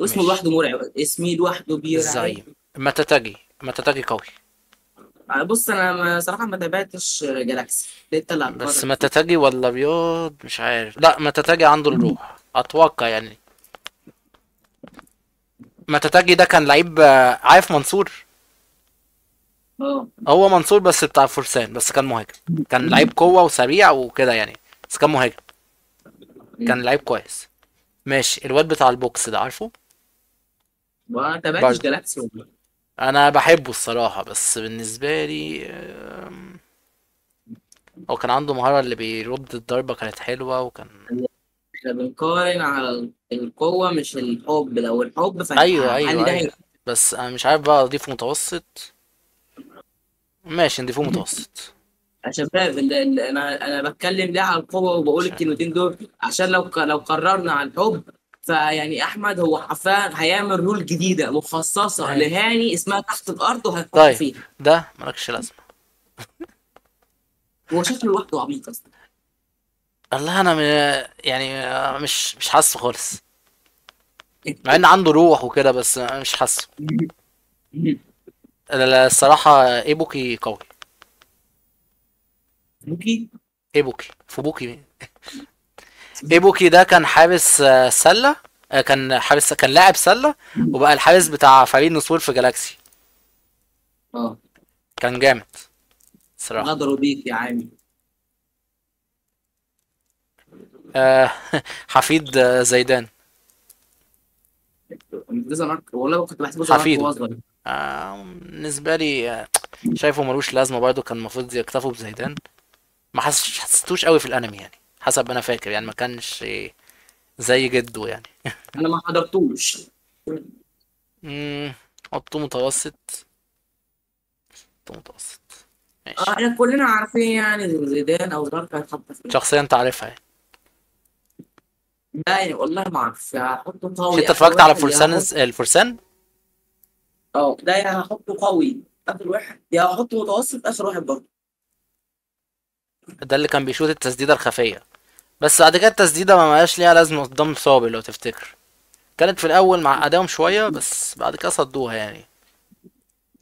اسمه ماشي. لوحده مرعب، اسمي لوحده بيرعب. الزعيم. ماتاتاجي قوي. بص انا صراحه ما تابعتش جالاكسي، انت اللي بس هتقرر فيه. ماتاتاجي ولا رياض مش عارف، لا ماتاتاجي عنده الروح اتوقع يعني. ماتاتاجي ده كان لعيب عارف منصور. اه. هو منصور بس بتاع فرسان، بس كان مهاجم. كان لعيب قوة وسريع وكده يعني، بس كان مهاجم. كان لعيب كويس. ماشي، الواد بتاع البوكس ده عارفه؟ ما تابعتش برضه جالاكسي والله. انا بحبه الصراحة، بس بالنسبة لي هو كان عنده مهارة اللي بيرد الضربة كانت حلوة وكان. احنا بنقارن على القوه مش الحب، لو الحب ايوه فهنحل ايوه ده ايوه. بس انا مش عارف بقى اضيفه متوسط. ماشي نضيفه متوسط. يا شباب انا بتكلم ليه على القوه وبقول مش عارف. الكلمتين دول عشان لو قررنا على الحب، فيعني احمد هو حرفيا هيعمل رول جديده مخصصه ايوه. لهاني اسمها تحت الارض وهيحط طيب فيها. ده ملكش لازمة. هو شكله لوحده عبيط اصلا. والله انا يعني مش حاسه خالص، مع ان عنده روح وكده بس مش حاسه. الصراحة ايبوكي قوي. موكي. ايبوكي فوبوكي مين؟ ايبوكي ده كان حارس سلة. كان حارس، كان لاعب سلة، وبقى الحارس بتاع فريق نسور في جالاكسي. اه. كان جامد صراحة. غدروا بيك يا عامي. آه، حفيد زيدان. ده زمانك والله كنت بحسبه زمانك حفيده. وهو صغير. بالنسبة لي شايفه ملوش لازمة برضه، كان المفروض يكتفوا بزيدان. ما حسيتوش قوي في الانمي يعني، حسب ما انا فاكر يعني، ما كانش زي جده يعني. انا ما حضرتوش. امم حطه متوسط. حطه متوسط. اه ماشي. احنا كلنا عارفين يعني زيدان او ظرف هيتحط فين. شخصية انت عارفها يعني. لا يعني والله ما اعرف، يا هحطه مش قوي انت اخر اتفرجت على واحد يا فرسان هحط. الفرسان؟ اه ده يا هحطه قوي اخر واحد يا هحطه متوسط اخر واحد برضه. ده اللي كان بيشوط التسديدة الخفية، بس بعد كده التسديدة ما بقاش ليها لازمة قدام صابر لو تفتكر. كانت في الأول مع أدائهم شوية بس بعد كده صدوها يعني.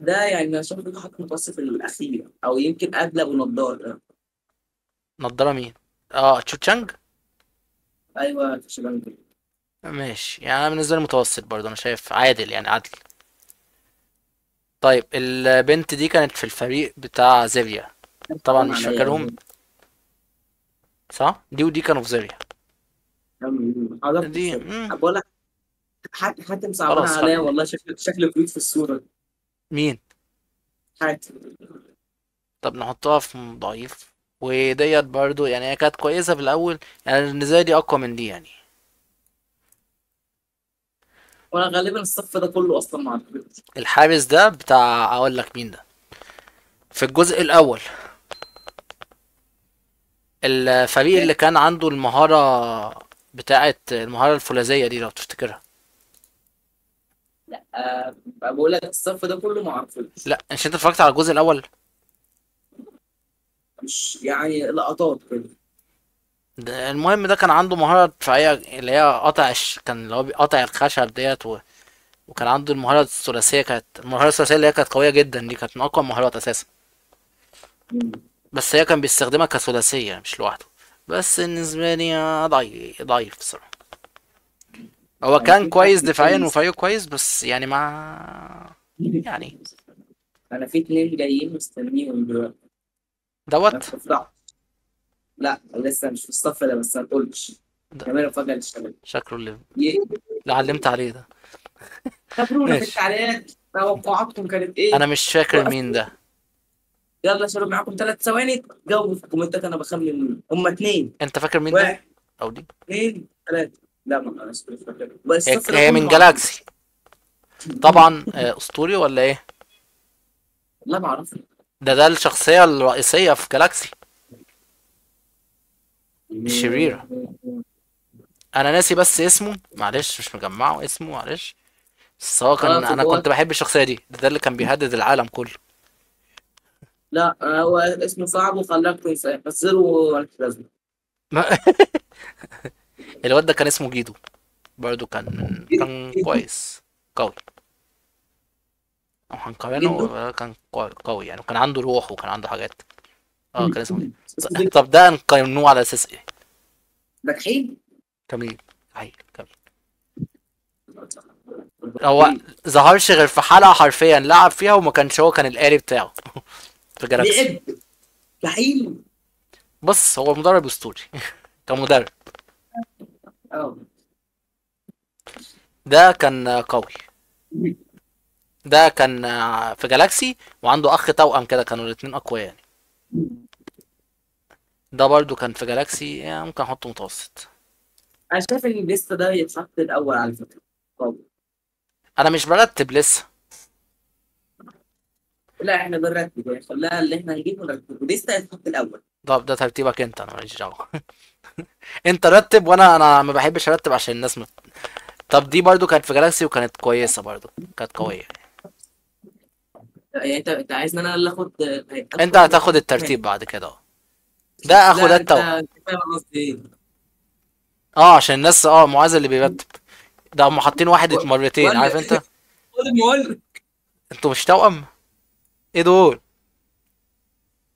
ده يعني انا شايف انه حط متوسط الاخير او يمكن قبل ابو نضاره. نضارة مين؟ اه تشوتشانج. ايوه شباب كده. ماشي يعني أنا بالنسبة لي متوسط برضه، أنا شايف عادل يعني عادل. طيب البنت دي كانت في الفريق بتاع زيفيا. طبعا حرام مش عليا فاكرهم. والله. صح؟ دي ودي كانوا في زيفيا. ما حضرتش. دي بقول لك حاتم صعبان خلاص عليا خلي. والله، شكل كويس في الصوره. مين؟ حاتم. طب نحطها في ضعيف. وديت برضو يعني هي كانت كويسة في الأول، يعني بالنسبة لي دي أقوى من دي يعني. وانا غالبا الصف ده كله اصلا ما عرفتش. الحارس ده بتاع أقول لك مين ده. في الجزء الأول الفريق اللي كان عنده المهارة بتاعة المهارة الفولاذية دي لو تفتكرها. بقول لك الصف ده كله ما اعرفوش. لا مش انت اتفرجت على الجزء الاول؟ مش يعني لقطات كده. المهم ده كان عنده مهارة دفاعية اللي هي كان اللي هو بيقطع الخشب ديت وكان عنده المهارة الثلاثية، كانت المهارة الثلاثية اللي هي كانت قوية جدا، دي كانت من أقوى المهارات أساسا. مم. بس هي كان بيستخدمها كثلاثية مش لوحده. بس بالنسبة لي ضعيف ضعيف بصراحة. هو انا كان في حد كويس دفاعيا كويس. وفايه كويس، بس يعني مع يعني انا في اتنين جايين مستنيهم دلوقتي. ما دوت تفرح. لا لسه مش في الصف ده، بس ما تقولش. ده كاميرا فجأة اشتغلت. شكله اللي يه. علمت عليه ده. خبرونا في ماشي. التعليقات توقعاتكم كانت ايه. انا مش فاكر وقف. مين ده. يلا يا شباب معاكم 3 ثواني جاوبوا في الكومنتات، انا بخمن مين هما اتنين. انت فاكر مين ده واحد، او دي؟ اتنين، تلاتة. لا ما انا مش فاكر، بس هي الصف ده هي كله من ما اعرفوش. جالاكسي طبعا. اسطوري ولا ايه؟ والله ما اعرف. ده الشخصية الرئيسية في جالاكسي، الشريرة. انا ناسي بس اسمه معلش، مش مجمعه اسمه معلش. بس هو كان، خلاص انا يبقى هو. كنت بحب الشخصية دي، ده اللي كان بيهدد العالم كله. لا هو اسمه صعب وخلاك تنساه، بس زيرو مالك لازمه. الواد ده كان اسمه جيدو، برضو كان كويس، قوي. او جدو. هنقارنه، كان قوي يعني، وكان عنده روح وكان عنده حاجات. اه كان اسمه اسمه زيرو. طب ده نقيموه على اساس ايه؟ دحيح. كميل. هاي كميل. هو ظهرش غير في حلقة حرفيا لعب فيها، وما كانش هو كان الآلي بتاعه في جالاكسي. لعب. دحيح. بص هو مدرب اسطوري كمدرب. اه. ده كان قوي. ده كان في جالاكسي، وعنده اخ توأم كده، كانوا الاتنين اقوياء يعني. ده برضو كان في جالاكسي، يعني ممكن احطه متوسط. انا شايف ان الليسته ده يتحط الاول على فكره. طب. انا مش برتب لسه. لا احنا بنرتب يعني، خليها اللي احنا نجيبه نرتبه، لسه يتحط الاول. ده ترتيبك انت، انا ماليش دعوه انت رتب، وانا ما بحبش ارتب عشان الناس طب دي برضو كانت في جالاكسي وكانت كويسه، برضو كانت قويه. يعني انت عايزني انا اللي اخد انت ادخل هتاخد مرتبه كمان. الترتيب بعد كده اه. ده اخو ده لا انت التوأم. أنت فاهم أنا قصدي ايه. اه عشان الناس معاذ اللي بيرتب. ده هم حاطين واحد مرتين، ولا عارف انت. خد المقول. انتوا مش توأم؟ ايه دول؟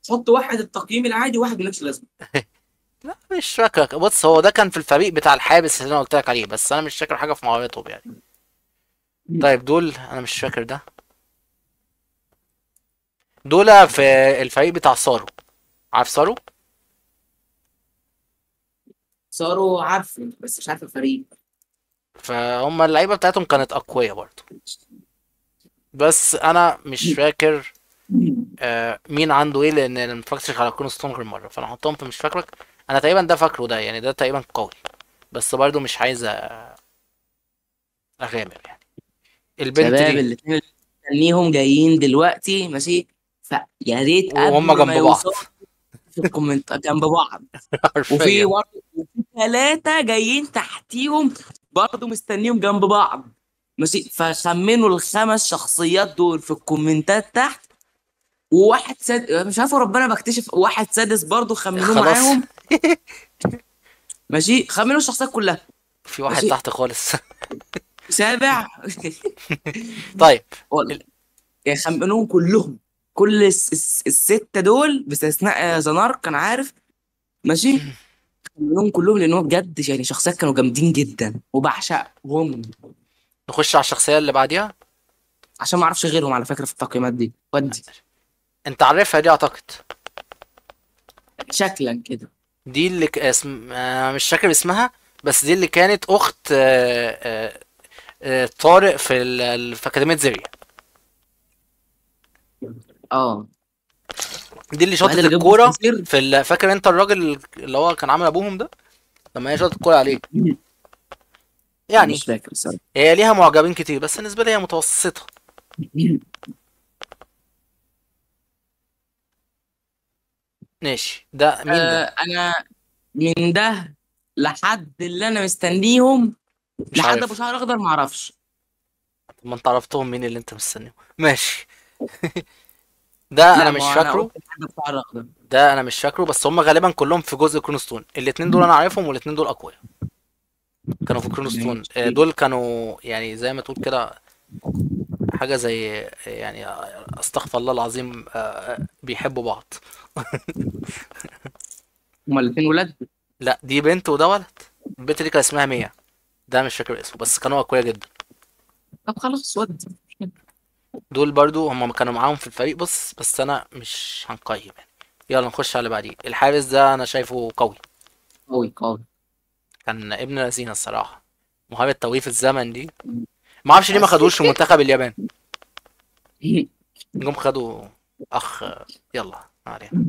حط واحد التقييم العادي وواحد ملوش لازمه. لا مش فاكر. بص هو ده كان في الفريق بتاع الحابس اللي انا قلت لك عليه، بس انا مش فاكر حاجه في مهاراتهم يعني. طيب دول انا مش فاكر ده. دول في الفريق بتاع سارو، عارف سارو؟ صاروا عارفه بس مش عارف الفريق. فهم اللعيبه بتاعتهم كانت اقوياء برضه. بس انا مش فاكر مين عنده ايه، لان انا مفكرتش على كون ستون غير مره، فانا هحطهم في مش فاكرك. انا تقريبا ده فاكره ده، يعني ده تقريبا قوي، بس برضه مش عايز اغامر يعني. البنت شباب دي الاثنين اللي مستنيهم جايين دلوقتي ماشي. فيا ريت وهم قبل جنب ما بعض يوصلوا في الكومنت جنب بعض. وفي حرفيا. برضه وفي 3 جايين تحتيهم برضه مستنيهم جنب بعض. ماشي، فخمنوا ال5 شخصيات دول في الكومنتات تحت. وواحد مش عارف ربنا بكتشف واحد سادس برضه خمنوه خلاص معاهم. ماشي، خمنوا الشخصيات كلها. في واحد ماشي. تحت خالص 7. طيب والله. ال- يعني خمنوهم كلهم. كل ال6 دول باستثناء زنار كان عارف. ماشي. خمنوهم كلهم لان هو بجد يعني شخصيات كانوا جامدين جدا وبعشقهم. نخش على الشخصيه اللي بعديها. عشان ما اعرفش غيرهم على فكره في التقييمات دي ودي. انت عارفها دي اعتقد. شكلا كده. دي اللي مش فاكر اسمها، بس دي اللي كانت اخت طارق في اكاديميه زيريا. اه. دي اللي الوحيد شاطت اللي جابه الكوره التفسير. فاكر انت الراجل اللي هو كان عامل ابوهم ده، لما هي شاطت الكوره عليه يعني. مش فاكر الصراحه. هي ليها معجبين كتير، بس بالنسبه لي هي متوسطه. ماشي. ده مين ده؟ انا من ده لحد اللي انا مستنيهم مش لحد ابو عارف. شعر اخضر ما اعرفش. ما انت عرفتهم مين اللي انت مستنيه. ماشي. ده انا لا، ما مش هو انا فاكره. قلت الحاجه بتاع الرغده. ده انا مش فاكره، بس هم غالبا كلهم في جزء كرونستون. الاتنين دول انا عارفهم، والاتنين دول اقوياء. كانوا في كرونستون. ماشي. دول كانوا يعني زي ما تقول كده حاجة زي يعني استغفر الله العظيم، بيحبوا بعض. هما الاثنين ولاد. لا، دي بنت وده ولد. البنت دي كان اسمها ميا. ده مش فاكر اسمه، بس كانوا اقوياء جدا. طب خلاص ود. دول برضو هم كانوا معاهم في الفريق. بس انا مش هنقيم يعني. يلا نخش على اللي بعديه. الحارس ده انا شايفه قوي. قوي قوي. كان ابن لذينه الصراحة. مهارة توقيف الزمن دي. ما اعرفش ليه ما خدوش في منتخب اليابان. جم خدوا اخ. يلا ما علينا.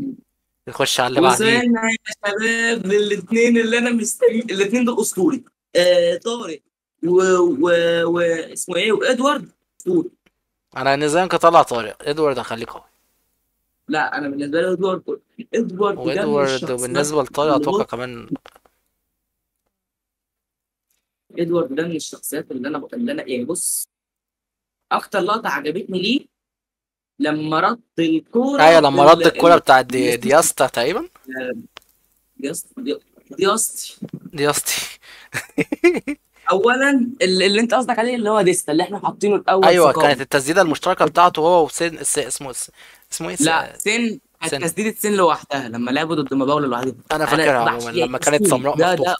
نخش على اللي بعديه. وصلنا يا شباب للاثنين اللي انا مستني، الاثنين دول اسطوري. طارق و... و... اسمه ايه، وادوارد اسطوري. انا نزام كطلع طارق. ادوارد هخليه قوي. لا انا بالنسبه لي ادوارد، ادوارد ده من وادوارد الشخصيات بالنسبة لطارق اللي اتوقع بص، كمان. ادوارد ده من الشخصيات اللي انا يعني بص، اكتر لقطه عجبتني ليه لما رد ايوه، الكوره لما رد الكرة بتاعت دياستا تقريبا. دياستي. دياستي. اولا اللي انت قصدك عليه اللي هو ديستا اللي احنا حاطينه الاول في ايوه، كانت قائمه. التسديدة المشتركة بتاعته هو وسين اسمه ايه لا سن، كانت سن. تسديده سن لوحدها لما لعبوا ضد مباولة لوحدها. انا انا فاكرها عموما بعشق يعني لما كانت اسطوري سمراء ده مخطوفة.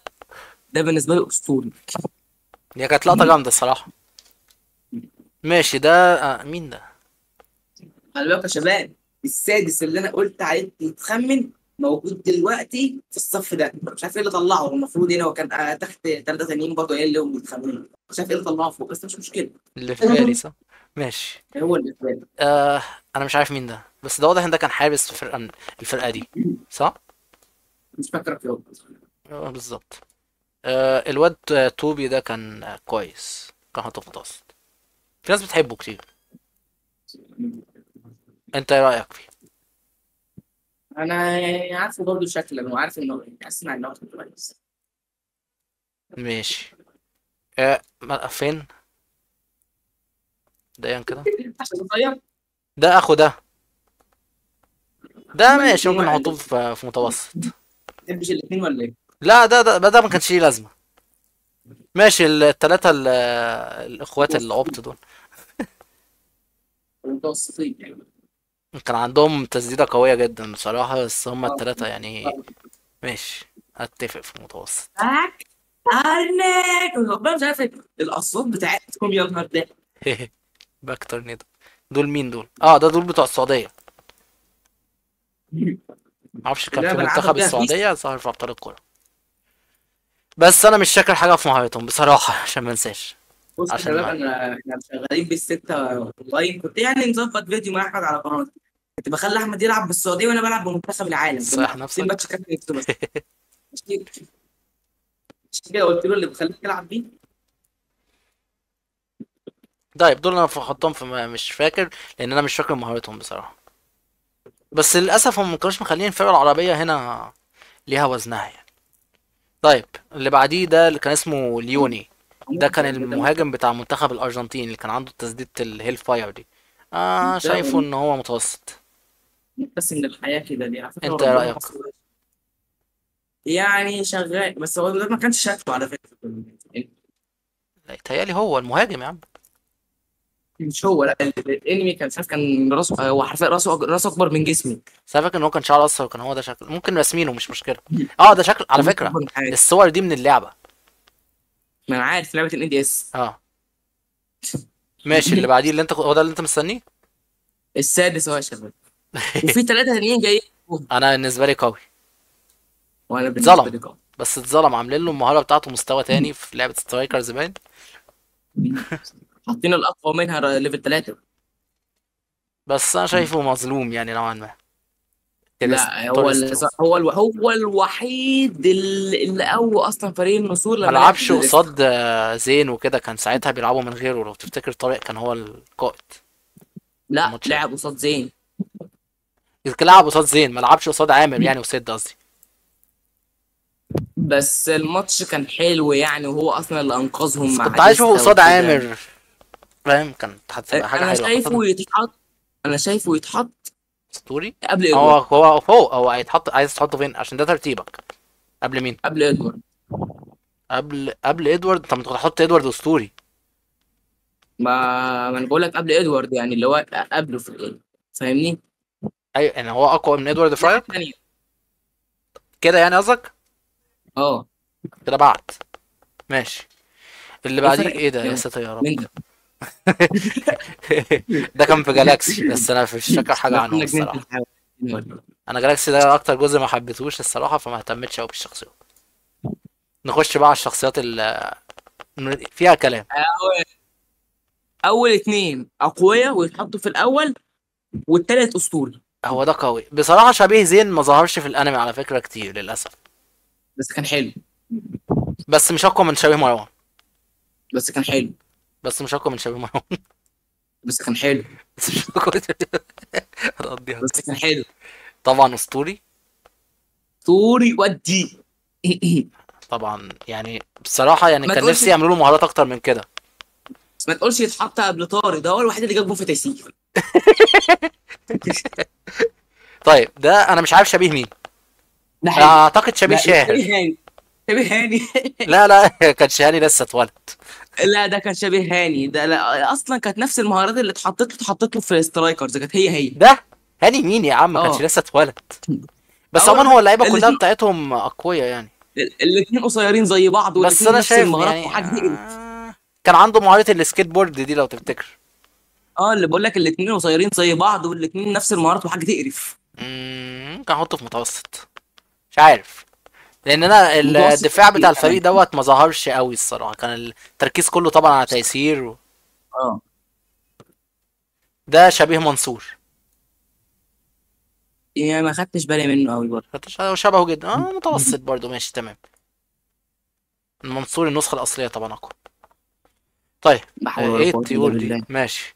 ده بالنسبه لي اسطوري. هي كانت لقطة جامدة الصراحة. ماشي. ده مين ده؟ خلي بالك يا شباب، السادس اللي انا قلت عليه يتخمن موجود دلوقتي في الصف ده، مش عارف ايه اللي طلعه. المفروض هنا هو كان تحت ثلاثه تانيين برضه، ايه اللي هم بيتخمنوا، مش عارف ايه اللي طلعه فوق، بس مش مشكله. اللي في بالي صح. ماشي. هو اللي فات. آه انا مش عارف مين ده، بس ده واضح ان ده كان حارس في فرقة من الفرقة دي. صح. مش فاكر في يوم. بالظبط. الواد توبي ده كان كويس. كان خط متوسط. في ناس بتحبه كتير. انت ايه رأيك فيه؟ انا يعني عارفه برضه شكلا، وعارف انه اسمع ان هو كويس. ماشي. فين؟ ده كده. عشان صغير. ده اخو ده. ده هما ماشي، الاثنين ممكن واحد. نحطه في متوسط. ما تحبش الاثنين ولا ايه؟ لا، ده ما كانش ليه لازمة. ماشي. التلاتة الاخوات العبط دول متوسطين يعني. كان عندهم تسديدة قوية جدا بصراحة، بس هما اه. التلاتة يعني. ماشي. اتفق في متوسط. باك ارنك ربنا، مش عارف إيه. الاصوات بتاعتهم يا نهار ده. باك تورنيدو. دول مين دول؟ دول بتوع السعودية. معرفش كان اللي في انا بلعبها منتخب فيها بيس. السعودية ظهر في ابطال الكورة. بس انا مش شاكر حاجة في مهارتهم بصراحة. عشان ما انساش. بص يا عشان شباب، ما. احنا شغالين بالستة اونلاين، كنت يعني نظبط فيديو مع احمد على قناتي. كنت بخلي احمد يلعب بالسعوديه وانا بلعب بمنتخب العالم، كنا صح حاطين نفسك. ماتش كابتن نكتو بس. عشان عشان كده قلت له اللي بخليك تلعب بيه. طيب دول انا بحطهم في مش فاكر. لان انا مش فاكر مهارتهم بصراحة. بس للاسف هم ما كانوش مخلين الفرقة العربية هنا ليها وزنها يعني. طيب اللي بعديه ده اللي كان اسمه ليوني. ده كان المهاجم بتاع منتخب الارجنتين اللي كان عنده تسديدة الهيل فاير دي. ده شايفه ان هو متوسط. بس ان الحياه كده دي على فكره، انت ايه ربنا رأيك؟ مصر يعني شغال، بس هو ده ما كانش شكله على فكره يعني. لا، يتهيألي هو المهاجم يا عم. مش هو، لا الانمي كان مش عارف، كان راسه هو حرفيا راسه اكبر من جسمي. بس انا فاكر ان هو كان شعره اصفر، وكان هو ده شكل. ممكن راسمينه مش مشكلة. ده شكل على كان فكرة. اكبر من حياتي. الصور دي من اللعبة. ما انا عارف لعبه الان دي اس. اه. ماشي. اللي بعديه اللي انت هو ده اللي انت مستنيه. السادس هو يا شباب، وفي ثلاثه تانيين جايين. انا بالنسبة لي قوي. وانا بالنسبه اتظلم. لي قوي. بس اتظلم. عاملين له المهارة بتاعته مستوى تاني في لعبة سترايكرز باين. حاطين الاقوى منها ليفل 3. بس انا شايفه مظلوم يعني نوعا ما. لا هو تورسترو. هو الوحيد اللي قوى اصلا فريق النصور ما لما لعب لعبش ضد ليستر. قصاد زين وكده. كان ساعتها بيلعبوا من غيره لو تفتكر. طارق كان هو القائد في لا الماتش ده. لعب قصاد زين. كان لعب قصاد زين، ما لعبش قصاد عامر يعني وسيد قصدي. بس الماتش كان حلو يعني، وهو اصلا اللي انقذهم بس مع كنت عايز اشوفه ديستا قصاد وكده. عامر. فاهم، كانت هتبقى حاجه انا حلوه خاصه. شايفه يتحط انا شايفه يتحط اسطوري. قبل هو ادوارد. هو فوق، هو هيتحط، عايز تحطه فين عشان ده ترتيبك؟ قبل مين؟ قبل ادوارد. قبل ادوارد؟ طب ما انت كنت هتحط ادوارد اسطوري. ما انا بقول لك قبل ادوارد، يعني اللي هو قبله في الايه، فاهمني؟ ايوه يعني هو اقوى من ادوارد في دي حاجه رايك؟ ثانيه. كده يعني قصدك؟ اه. كده بعد. ماشي. اللي ايه بعديه فرق ايه ده؟ يا يعني ساتر يا رب. من ده؟ ده كان في جالاكسي، بس انا مش فاكر حاجه ده عنهم كنا جنينة الصراحه. الحيوان. انا جالاكسي ده اكتر جزء ما حبيتهوش الصراحه، فما اهتمتش قوي بالشخصيات. نخش بقى على الشخصيات اللي فيها كلام. اول اتنين اقوياء ويتحطوا في الاول، والتالت اسطوري. هو ده قوي بصراحه. شبيه زين ما ظهرش في الانمي على فكره كتير للاسف. بس كان حلو. بس مش اقوى من شبيه مروان. بس كان حلو. بس مش اقوى من شبيه مروان. بس كان حلو. بس مش اقوى هتقضيها. بس كان حلو. طبعا اسطوري. اسطوري ودي. طبعا يعني بصراحه يعني ما كان تقولش نفسي يعملوا له مهارات اكتر من كده. ما تقولش يتحط قبل طارق، ده هو الوحيد اللي جاب جون في تيسير. طيب ده انا مش عارف شبيه مين. ده حلو. اعتقد شبيه لا لا، شاهر. شبيه هاني. شبيه هاني. لا لا كان شهاني لسه اتولد. لا ده كان شبيه هاني، ده لا اصلا كانت نفس المهارات اللي اتحطت له في سترايكرز، كانت هي. ده هاني مين يا عم؟ ما كانش اه. لسه اتولد. بس اه عموما هو اللعيبه كلها الاثنين بتاعتهم اقوياء يعني. الاثنين قصيرين زي بعض، بس والاثنين انا نفس شايف المهارات يعني وحاجه تقرف. كان عنده مهاره السكيت بورد دي لو تفتكر. اه اللي بقول لك الاثنين قصيرين زي بعض، والاثنين نفس المهارات وحاجه تقرف. ممكن احطه في متوسط. مش عارف. لان انا متوسط الدفاع بتاع ايه كمان؟ الفريق دوت ما ظهرش قوي الصراحه، كان التركيز كله طبعا على تيسير اه ده شبيه منصور. يعني ما خدتش بالي منه قوي برضه. شبهه جدا. متوسط برضو، ماشي تمام. منصور النسخه الاصليه طبعا اقوى. طيب. لا حول ولا ايه قوه الا الطيور دي؟ بالله. ماشي.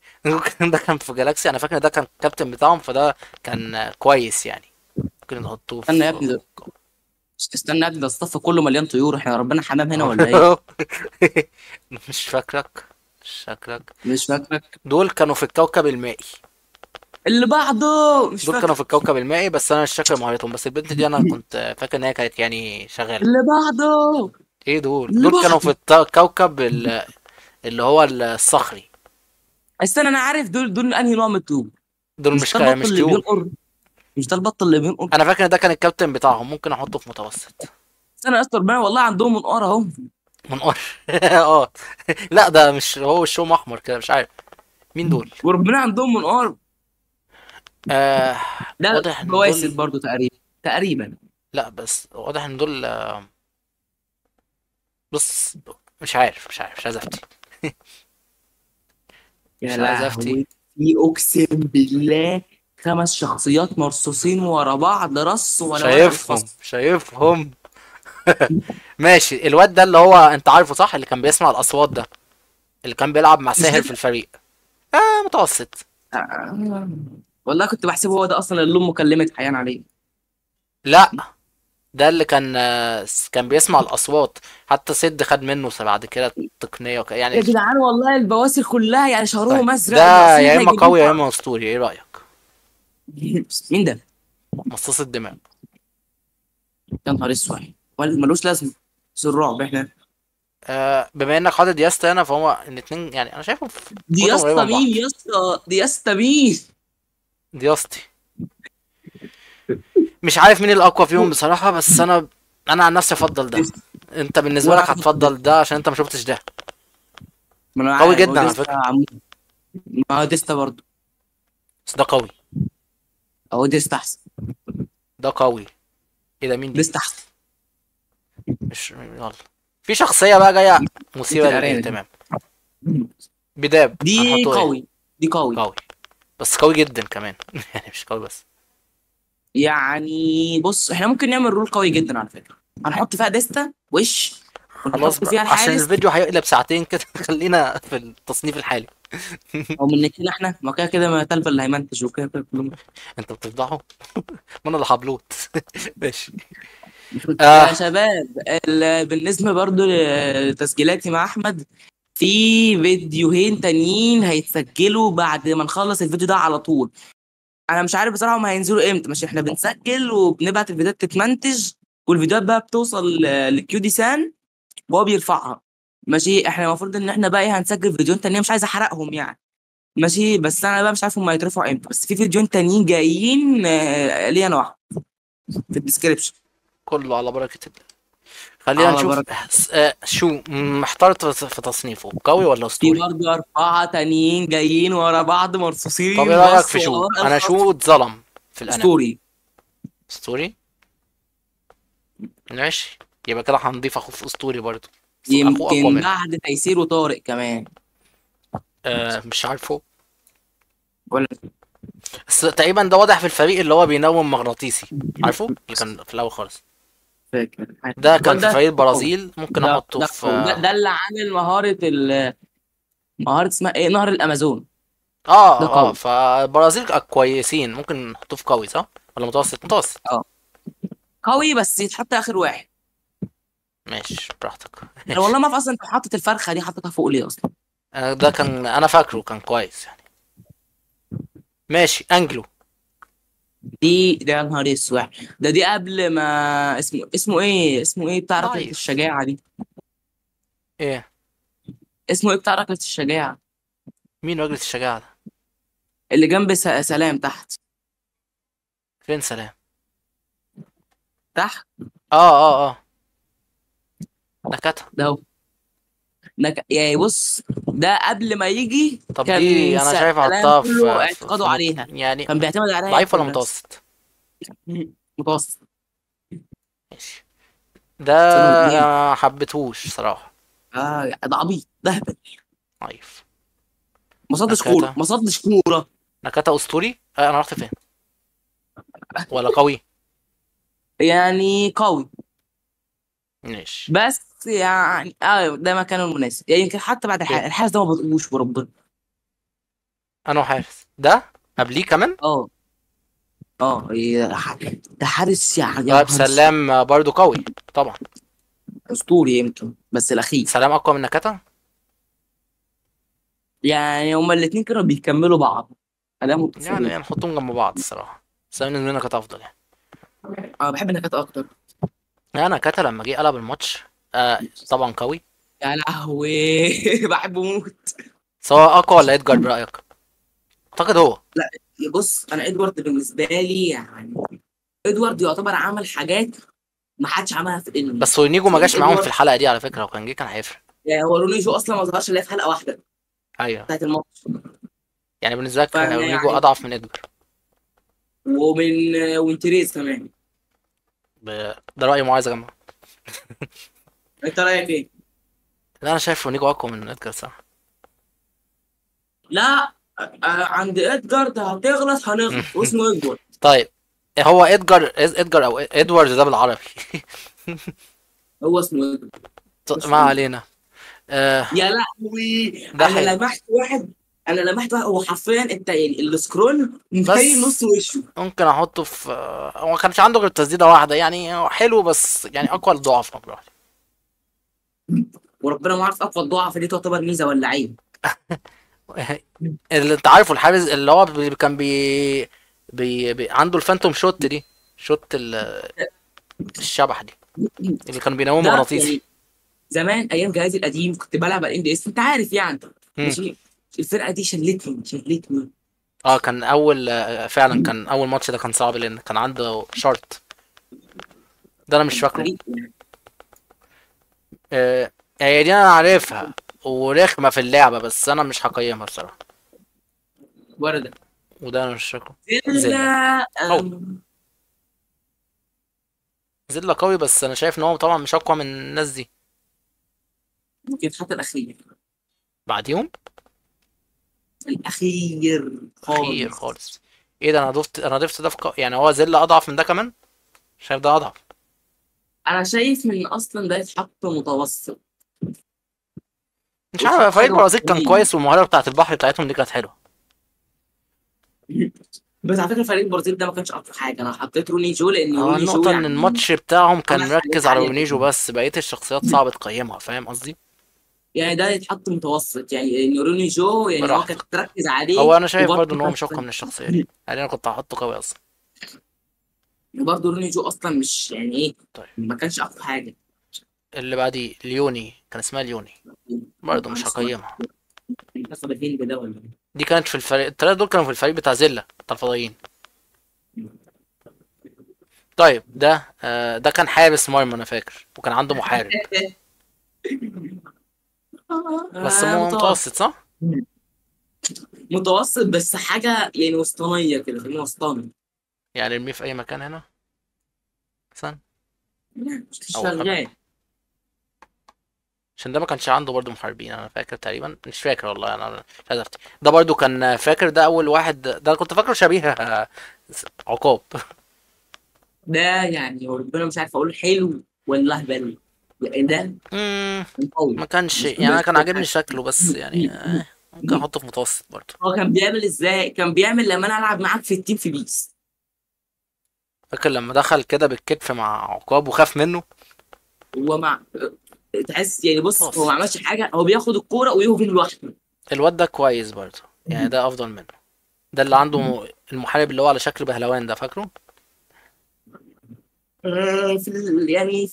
ده كان في جالاكسي، انا فاكر إن ده كان الكابتن بتاعهم، فده كان كويس يعني. ممكن نحطوه استنى يا ابني في ده، استنى يا ابني، ده الصف كله مليان طيور، احنا ربنا حمام هنا ولا ايه؟ مش فاكرك. مش فاكرك. مش فاكرك. دول كانوا في الكوكب المائي. اللي بعده مش دول كانوا في فاكرك. الكوكب المائي، بس انا مش فاكر مهارتهم. بس البنت دي انا كنت فاكر ان هي كانت يعني شغاله. اللي بعده. ايه دول؟ اللي دول كانوا في بعده. الكوكب اللي هو الصخري. استنى انا عارف دول انهي نوع من الطيور. دول مش ده البط مش اللي طيور. بينقر؟ مش ده البط اللي بينقر؟ انا فاكر ان ده كان الكابتن بتاعهم. ممكن احطه في متوسط. استنى يا اسطى، ربنا والله عندهم منقار اهو. منقار. اه. لا ده مش هو، وشهم احمر كده، مش عارف مين دول. وربنا عندهم منقار. آه. ده واضح ان بواسل دول. برضو تقريبا. تقريبا. لا بس واضح ان دول بص. مش عايز افتي. يا مش عايز افتي. لهوي. في اقسم بالله 5 شخصيات مرصوصين ورا بعض، رص ولا ورق شايفهم الفصل. شايفهم. ماشي. الواد ده اللي هو انت عارفه صح، اللي كان بيسمع الاصوات ده، اللي كان بيلعب مع مش ساهر في ده. الفريق. متوسط. آه. والله كنت بحسبه هو ده اصلا اللي امه كلمت حيان عليه. لا ده اللي كان كان بيسمع الاصوات. حتى سد خد منه بعد كده التقنيه يعني. يا جدعان والله البواسل كلها يعني طيب شعرهم ازرق ده وناقصين يا اما هيجيبوه. قوي يا اما اسطوري، ايه رايك؟ مين ده؟ مصاص الدماء. يا نهار اسود. ملوش لازمه. بس الرعب احنا. بما انك حاطط دياستا هنا، فهو الاتنين يعني انا شايفهم في دي يا قوتهم قريبه اسطى من بعض. مين يا اسطى؟ دي يا اسطى مين؟ دياستي. مش عارف مين الاقوى فيهم بصراحه، بس انا عن نفسي افضل ده. انت بالنسبه وانا لك هحط ده. هتفضل ده عشان انت ما شفتش ده. ما انا قوي عارف هو جدا على ديستا فكره. ما هو ديستا برضه. بس ده قوي. هو ديستا احسن. ده قوي. ايه ده؟ مين دي؟ ديستا احسن. مش يلا. في شخصيه بقى جايه انت مثيره الارانب دي. للاهتمام. بداب دي هنحطه ايه؟ قوي. دي قوي. قوي. بس قوي جدا كمان. يعني مش قوي بس. يعني بص احنا ممكن نعمل رول قوي جدا على فكره. هنحط فيها ديستا وش، خلاص ونحط بقى فيها عشان الحارس. الفيديو هيقلب ساعتين كده. خلينا في التصنيف الحالي. او مننا احنا، ما كده كده ما تلفا اللي هيمنتج وكده كده كلهم. انت بتفضحه. ما انا اللي هبلوت. ماشي. يا آه. شباب بالنسبه برضو لتسجيلاتي مع احمد، في فيديوهين تانيين هيتسجلوا بعد ما نخلص الفيديو ده على طول. انا مش عارف بصراحه هم هينزلوا امتى، مش احنا بنسجل وبنبعت الفيديوهات تتمنتج، والفيديوهات بقى بتوصل لكيو دي سان وهو بيرفعها. ماشي، احنا المفروض ان احنا بقى ايه هنسجل فيديوهين تانيين، مش عايز احرقهم يعني. ماشي، بس انا بقى مش عارف هم هيترفعوا امتى، بس في فيديوهين تانيين جايين ليا انا واحد في الديسكريبشن. كله على بركة الله. خلينا على نشوف. بركه. شو محتار في تصنيفه قوي ولا في اسطوري؟ برضه 4 تانيين جايين ورا بعض طب ايه مرصوصين رأيك رص في شو؟ وراء انا الخط. شو اتظلم في الانمي. اسطوري. اسطوري. ماشي، يبقى كده هنضيف اخوه في اسطوري برضه. بس اخوه اقوى يمكن منه. بعد تيسير وطارق كمان. مش عارفه. ولا بس تقريبا ده واضح في الفريق اللي هو بينوم مغناطيسي. عارفه اللي كان في الاول خالص. فاكر. ده كان الواد في ده فريق قوي. البرازيل، ممكن ده احطه ده في قوي. ده اللي عامل مهارة اسمها ايه، نهر الامازون. ده اه قوي. فالبرازيل كويسين، ممكن نحطه في قوي صح؟ ولا متوسط؟ متوسط. اه قوي بس يتحط اخر واحد. ماشي براحتك. انا والله ما في اصلا انت حاطط الفرخه دي حطيتها فوق ليه اصلا. ده كان انا فاكره كان كويس يعني. ماشي انجلو. ده يا نهار اسود. دي قبل ما اسمه ايه بتاع ركله ضعيف. الشجاعه دي. ايه؟ اسمه ايه بتاع ركله الشجاعه مين وجبة الشجاعة ده؟ اللي جنب سلام تحت. فين سلام؟ تحت. اه نكتة. ده هو. يعني بص، ده قبل ما يجي طب كان دي انا شايف سلام احطها كله اعتقاده عليها. يعني كان بيعتمد عليها ضعيف ياكل ولا بس. متوسط؟ متوسط. ماشي. ده سنه جامد. حبيتهوش صراحة. ده عبيط ده هبل. ضعيف. ما صدش كوره، نكتة. ما صدش كوره. نكتة اسطوري. انا رحت فين؟ ولا قوي؟ يعني قوي. ماشي. بس يعني ده مكانه المناسب، يعني يمكن حتى بعد فين؟ الحارس ده ما بطقوش وربنا. انا حارس ده قبليه كمان. اه ده حارس يعني يا طيب نهار اسود. سلام برضو قوي طبعا. اسطوري يمكن بس الاخير. سلام اقوى من نكتة. يعني هما الاثنين كانوا بيكملوا بعض، اداء متساوي. يعني نحطهم جنب بعض الصراحة. بس أنا بالنسبة لي نكتة افضل يعني. انا بحب النكات اكتر. يعني نكتة لما جه قلب الماتش طبعا قوي. يا لهوي بحبه موت. سواء اقوى ولا ادجار برأيك؟ اعتقد هو. لا بص، انا ادوارد بالنسبه لي يعني، ادوارد يعتبر عمل حاجات ما حدش عملها في الانمي. بس ونيجو ما يعني جاش معاهم في ادوارد، الحلقة دي على فكرة، لو كان جه كان هيفرق. يعني هو رونيجو اصلا ما ظهرش الا في حلقه واحده ايوه. بتاعت الماتش. يعني بالنسبة لك فانا ونيجو يعني، اضعف من ادجار؟ وينتريز كمان. ده رأي معاذ يا جماعة. انت رايك ايه؟ لا انا شايف ونيجو اقوى من ادجار صح. لا عند ادجار ده هتغلط هنغلط واسمه ادوارد. طيب هو ادجار او ادوارد ده بالعربي. هو اسمه ادوارد مش ما ادوارد. علينا. آه يا لهوي. ده حلو. انا لمحت واحد هو حرفيا انت يعني السكرول مبين بس نص وشه. ممكن احطه في هو ما كانش عنده غير تسديدة واحدة يعني، هو حلو بس يعني اقوى الضعف ما براحتي. وربنا ما عارف اقوى الضعف دي تعتبر ميزه ولا عيب. اللي انت عارفه الحارس اللي هو كان عنده الفانتوم شوت دي. شوت الشبح دي اللي كان بينامه ده مغناطيسي. يعني زمان ايام جهازي القديم كنت بلعب على الام دي اس، انت عارف يعني. مم. ماشي. الفرقه دي شلتني. اه كان اول فعلا كان اول ماتش ده كان صعب لان كان عنده شارت. ده انا مش فاكره. فريق يعني. آه، هي دي انا عارفها ورخمة في اللعبة، بس انا مش هقيمها بصراحة. ورده. وده انا مش فاكره. زيلا. زيلا قوي. أم، زيلا قوي بس انا شايف ان هو طبعا مش اقوى من الناس دي. ممكن حتى الاخير. بعديهم. الاخير اخير خالص. خالص. ايه ده، انا ضفت ده يعني هو زيلا اضعف من ده كمان. شايف ده اضعف. انا شايف من اصلا ده يتحط متوسط. مش عارف، ويتحط فريق حاجه البرازيل كان وحشين. كويس والمهارة بتاعت البحر بتاعتهم دي كانت حلوة. بس على فكره فريق البرازيل ده ما كانش اقوى حاجه، انا حطيت روني جو لان هو روني جو النقطة ان يعني الماتش بتاعهم كان عمل حاجات مركز على عاليه رونيجو جدا. بس بقية الشخصيات صعب تقيمها، فاهم قصدي؟ يعني ده يتحط متوسط، يعني نوروني جو يعني هو كانت براحتك. تركز هو عليه. انا شايف برضو وبرضه ان هو كانت مش اقوى من الشخصيه دي، يعني انا كنت هحطه قوي اصلا. برضه روني جو اصلا مش يعني ايه، طيب ما كانش اقوى حاجه. اللي بعديه ليوني، كان اسمها ليوني، برضو مش هقيمها. حسب الهند ده ولا إيه؟ دي كانت في الفريق، التلاتة دول كانوا في الفريق بتاع زيلا بتاع الفضائيين. طيب ده كان حارس مرمى انا فاكر، وكان عنده محارب. بس متوسط. متوسط صح؟ متوسط بس حاجه يعني وسطانيه كده، خلينا وسطاني. يعني ارميه في اي مكان هنا مثلا، مش او قبل، شغال. عشان ده ما كانش عنده برضو محاربين انا فاكر تقريبا، مش فاكر والله انا مش عايز افتي. ده برضو كان فاكر، ده اول واحد، ده كنت فاكره شبيه عقاب. ده يعني ربنا مش عارف اقول حلو ولا هبل، لان ده مم، كان قوي. ما كانش مش يعني، انا بس كان كل عاجبني حاجه. شكله بس يعني ممكن احطه في متوسط برضو. هو كان بيعمل ازاي؟ كان بيعمل لما انا العب معاك في التيم في بيس. فاكر لما دخل كده بالكتف مع عقاب وخاف منه. هو مع تحس يعني، بص هو ما متوسط. عملش حاجه، هو بياخد الكوره ويهجم لوحده. الواد ده كويس برضو، يعني ده افضل منه. ده اللي عنده المحارب اللي هو على شكل بهلوان ده، فاكره؟ يعني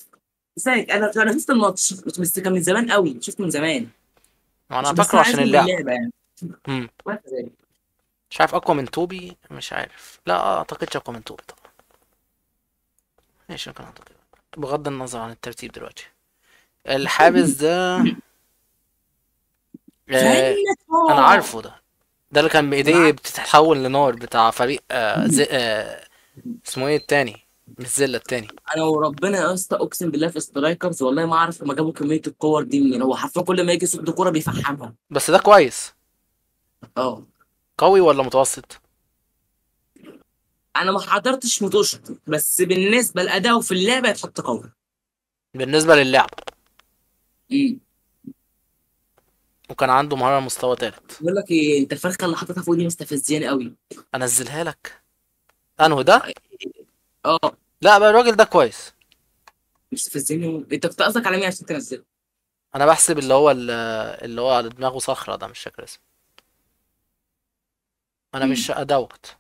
فاك انا شفت الماتش بس كان من زمان قوي، شفت من زمان. انا بس فاكره انا عشان عايزه من اللعبه. اللعبه يعني. امم وهكذا. مش عارف اقوى من توبي، مش عارف، لا اعتقدش اقوى من توبي طبعا. ماشي ممكن اعتقد، بغض النظر عن الترتيب دلوقتي. الحابس ده آه انا فاينل. عارفه ده. ده اللي كان انا بايديه عارف. بتتحول لنار، بتاع فريق اسمه ايه التاني؟ مش زيلا التاني. انا وربنا يا اسطى اقسم بالله في سترايكرز والله ما اعرف هما جابوا كميه الكور دي منين، هو حرفيا كل ما يجي يصد كوره بيفحمها. بس ده كويس. اه. قوي ولا متوسط؟ انا ما حضرتش متوشة بس بالنسبه لادائه في اللعبه يتحط قوي. بالنسبة للعب. امم. وكان عنده مهارة مستوى تالت. بقول لك ايه، انت الفرخه اللي حاططها فوق دي مستفزياني قوي. انزلها لك. انه ده؟ اه. لا بقى الراجل ده كويس. مستفزيني، انت كنت قصدك على مين عشان تنزله؟ انا بحسب اللي هو على دماغه صخرة ده، مش فاكر اسمه. انا مش امم. ادوت.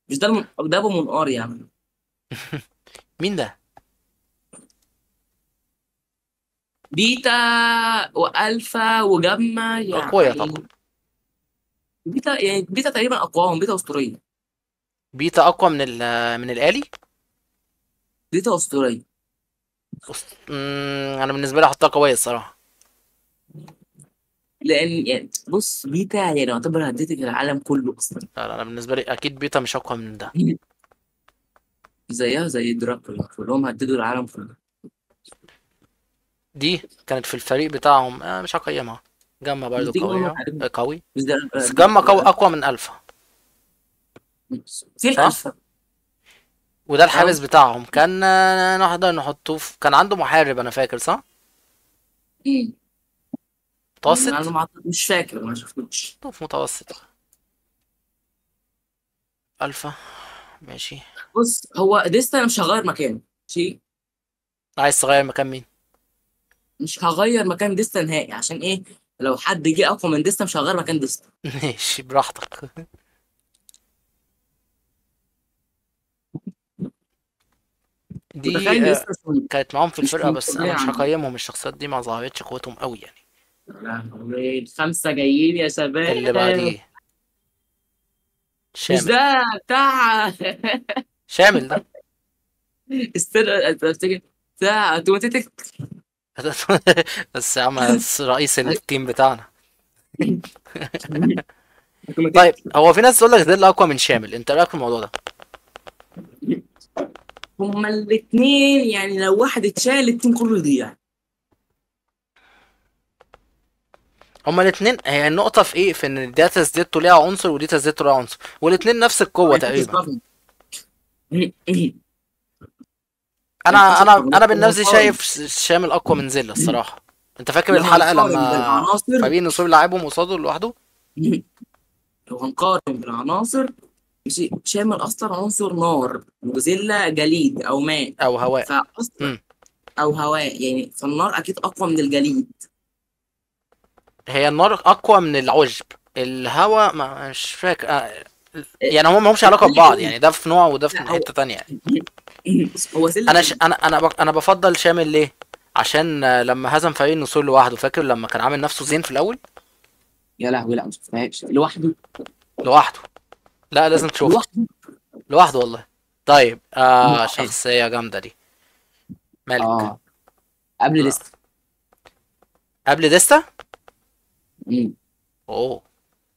مش ده ده ابو منقار يا عم. مين ده؟ بيتا والفا وجاما اقوياء طبعا. يعني. بيتا يعني بيتا تقريبا اقواهم، بيتا اسطوريه. بيتا اقوى من الالي. بيتا اسطوريه. انا بالنسبة لي احطها قوية الصراحة. لان يعني بص بيتا يعني يعتبر هديتك العالم كله اصلا. لا لا، انا بالنسبة لي اكيد بيتا مش اقوى من ده. زيها زي دراكولا كلهم هددوا العالم كله. دي كانت في الفريق بتاعهم، مش هقيمها. جاما مش برضو دي جمله قوية، محاربه؟ قوي. مش ده بس جاما قوي اقوى من الفا. في صح. الالفا. وده اه. الحارس بتاعهم كان نقدر نحطوه كان عنده محارب انا فاكر صح. مم. انا متوسط. مش فاكر ما شفتوش. طب في متوسط. الفا. ماشي. بص هو ديستا انا مش هغير مكانه. شيء. عايز تغير مكان مين؟ مش هغير مكان ديستا نهائي، عشان ايه؟ لو حد جه اقوى من ديستا مش هغير مكان ديستا. ماشي براحتك. دي وتخيل ديستا كانت معاهم في مش الفرقة، بس انا مستغنية مش عنه. هقيمهم، الشخصيات دي ما ظهرتش قوتهم قوي يعني. يا لهوي، الخمسه جايين يا اللي شباب. بعديه مش شامل. ده بتاع شامل ده. استنى افتكر. بتاع اوتوماتيك. بس يا عم رئيس التيم بتاعنا. طيب اوتوماتيك. هو في ناس تقول لك ده اللي اقوى من شامل، انت إيه رايك في الموضوع ده؟ هما الاثنين يعني لو واحد اتشال التيم كله يضيع. هما الاثنين، هي النقطة في ايه؟ في ان دي تسديدته ليها عنصر ودي تسديدته ليها عنصر، والاثنين نفس ما القوة ينفعش تقريبا. تقارن. ما انا ينفعش انا تقارن، انا لو بالنفسي هنقارن. شايف شامل اقوى من زيلا الصراحة. انت فاكر لو الحلقة هنقارن لما بالعناصر. فريق النصور لعبهم قصاده لوحده؟ لو هنقارن بالعناصر، مش شامل اصلا عنصر نار وزيلا جليد او ماء. او هواء. فاصلا امم او هواء يعني، فالنار اكيد اقوى من الجليد. هي النار اقوى من العشب. الهواء مش فاكر يعني هم مالهمش علاقه سلة ببعض، ايه؟ يعني ده في نوع وده لا في هو حته تانية يعني. هو سلة انا ايه؟ انا بفضل شامل ليه؟ عشان لما هزم فريق النسور لوحده، فاكر لما كان عامل نفسه زين في الاول؟ يا لهوي، لا مش شفتهاش لوحده. لوحده. لا لازم تشوفها. لوحده. لوحده والله. طيب متعب. شخصيه جامده دي. ملك. اه قبل آه. لسه. قبل ديستا. مم. اوه.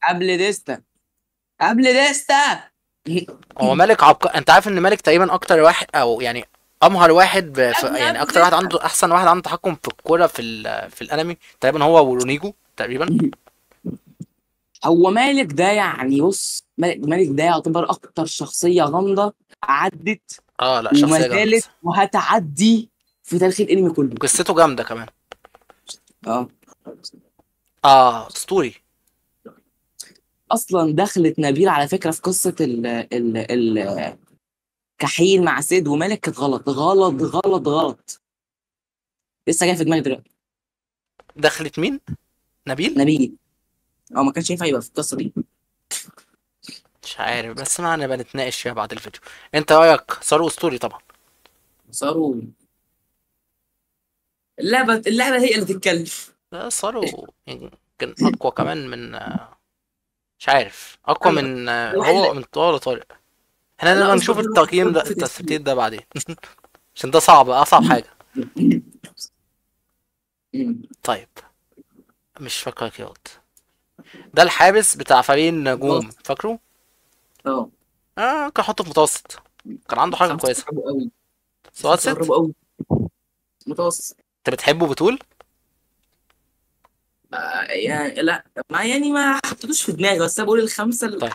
قبل ديستا. قبل ديستا. هو ملك انت عارف ان ملك تقريبا اكتر واحد، او يعني امهر واحد يا ابني يعني قبل اكتر واحد ديستا. عنده، احسن واحد عنده تحكم في الكوره في الانمي تقريبا، هو ورونيجو تقريبا. هو مالك ده يعني، بص مالك ده يعتبر اكتر شخصيه غامضه عدت اه لا وما شخصيه جامده. زالت وهتعدي في تاريخ الانمي كله. قصته جامده كمان. اه اه اسطوري. اصلا دخلت نبيل على فكره في قصه كحيل مع سيد ومالك، كانت غلط غلط غلط غلط. لسه جاي في دماغي دلوقتي. دخلت مين؟ نبيل. نبيل. اه ما كانش ينفع يبقى في القصه دي. مش عارف، بس ما نبقى نتناقش فيها بعد الفيديو. انت رايك صاروخ اسطوري طبعا. صاروا. اللعبه هي اللي تتكلم. لا صاروخ يمكن اقوى كمان من مش عارف، اقوى انا من الواحد هو من طوال طارق. احنا لا نبقى اصبر، نشوف ده الواحد التقييم ده، في التثبيت تسليم. ده بعدين. عشان ده صعب، اصعب حاجه. طيب. مش فاكر كيوت. ده الحارس بتاع فريق النجوم، خلاص. فاكره؟ اه كان احطه في متوسط. كان عنده حاجه خمسه كويسه. قربوا قوي. خمسه متوسط. قربوا قوي. متوسط. انت بتحبه بتقول؟ يعني لا ما يعني ما حطيتوش في دماغي، بس انا بقول الخمسه طيب.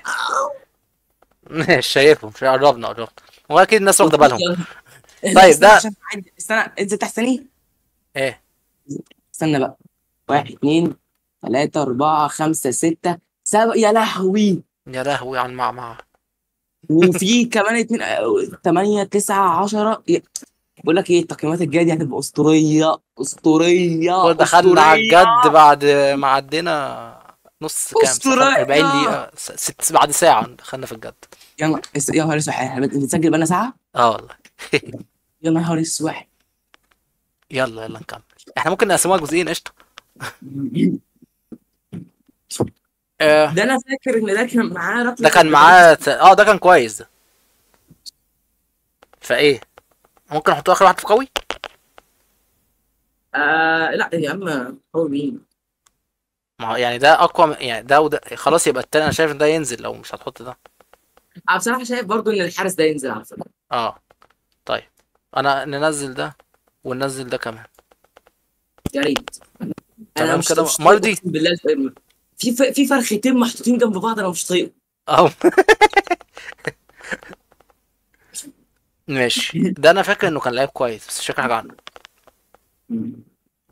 مش شايفه، مش قربنا. هو اكيد الناس واخده بالهم. يلا. طيب استنى ده عشان عندي، استنى انزل تحت ثاني. ايه؟ استنى بقى. واحد اتنين تلاتة أربعة خمسة ستة سبعة، يا لهوي. يا لهوي على المعمعة. وفي كمان اتنين تمانية تسعة عشرة بقول لك ايه، التقييمات الجاية دي هتبقى أسطورية أسطورية ودخلنا على أسطورية. الجد بعد ما عدينا نص كام 40 أسطورية. دقيقة، بعد ساعة دخلنا في الجد. يا نهار اسود، احنا بنسجل بقالنا ساعة. اه والله. يا نهار اسود. يلا يلا نكمل. احنا ممكن نقسموها جزئين قشطة. آه ده انا فاكر ان ده كان معاه ده ركلة كان الدرجات. معاه ده كان كويس ده. فايه، ممكن احطه اخر واحد في قوي. لا يا عم، هو مين؟ ما هو يعني ده اقوى يعني ده وده خلاص، يبقى التاني انا شايف ان ده ينزل لو مش هتحط ده. انا بصراحة شايف برضو ان الحارس ده ينزل على فكرة. اه طيب. انا ننزل ده وننزل ده كمان. يا ريت. انا تمام كده مش طايق مرضي. اقسم بالله في فرختين محطوطين جنب بعض، انا مش طايق. اهو. ماشي، ده انا فاكر انه كان لعيب كويس بس مش فاكر حاجه عنه.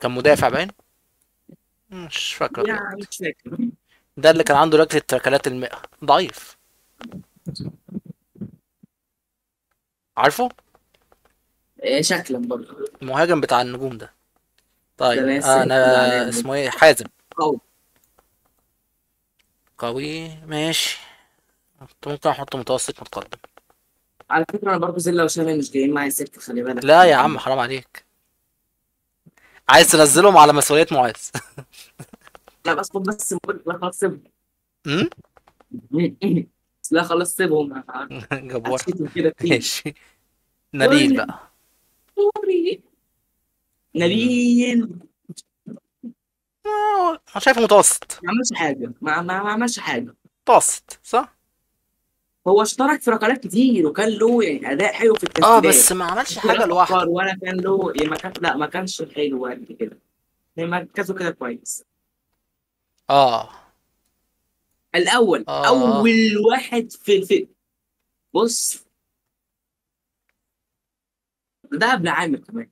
كان مدافع باين. مش فاكر كده. يعني مش فاكر. ده اللي كان عنده ركله ركلات المئة، ضعيف. عارفه. شكلا برضو. المهاجم بتاع النجوم ده. ده طيب انا لسه كنت عليه انا اسمه ايه، حازم. قوي. قوي ماشي. ممكن احطه متوسط متقدم. على فكرة انا برضو زي وسامي مش جايين معايا سكة، خلي بالك لا يا عم حرام عليك. عايز تنزلهم على مسؤوليه معاذ. لا بس خد بس لا خلاص سيبهم. امم. لا خلاص سيبهم. جبار. هتشتم كده كتير. ماشي. نبيل بقى. مم. نبيل. انا شايفه متوسط. ما عملش حاجة، ما عملش حاجة. متوسط صح. هو اشترك في ركلات كتير وكان له يعني اداء حلو في اه بس التسديدات. ما عملش حاجه طلع افكار لوحده. ولا كان له يعني، ما كان لا ما كانش حلو قد كده. يعني مركزه كده كويس. اه الاول اه. اول واحد في بص، ده قبل عامر كمان.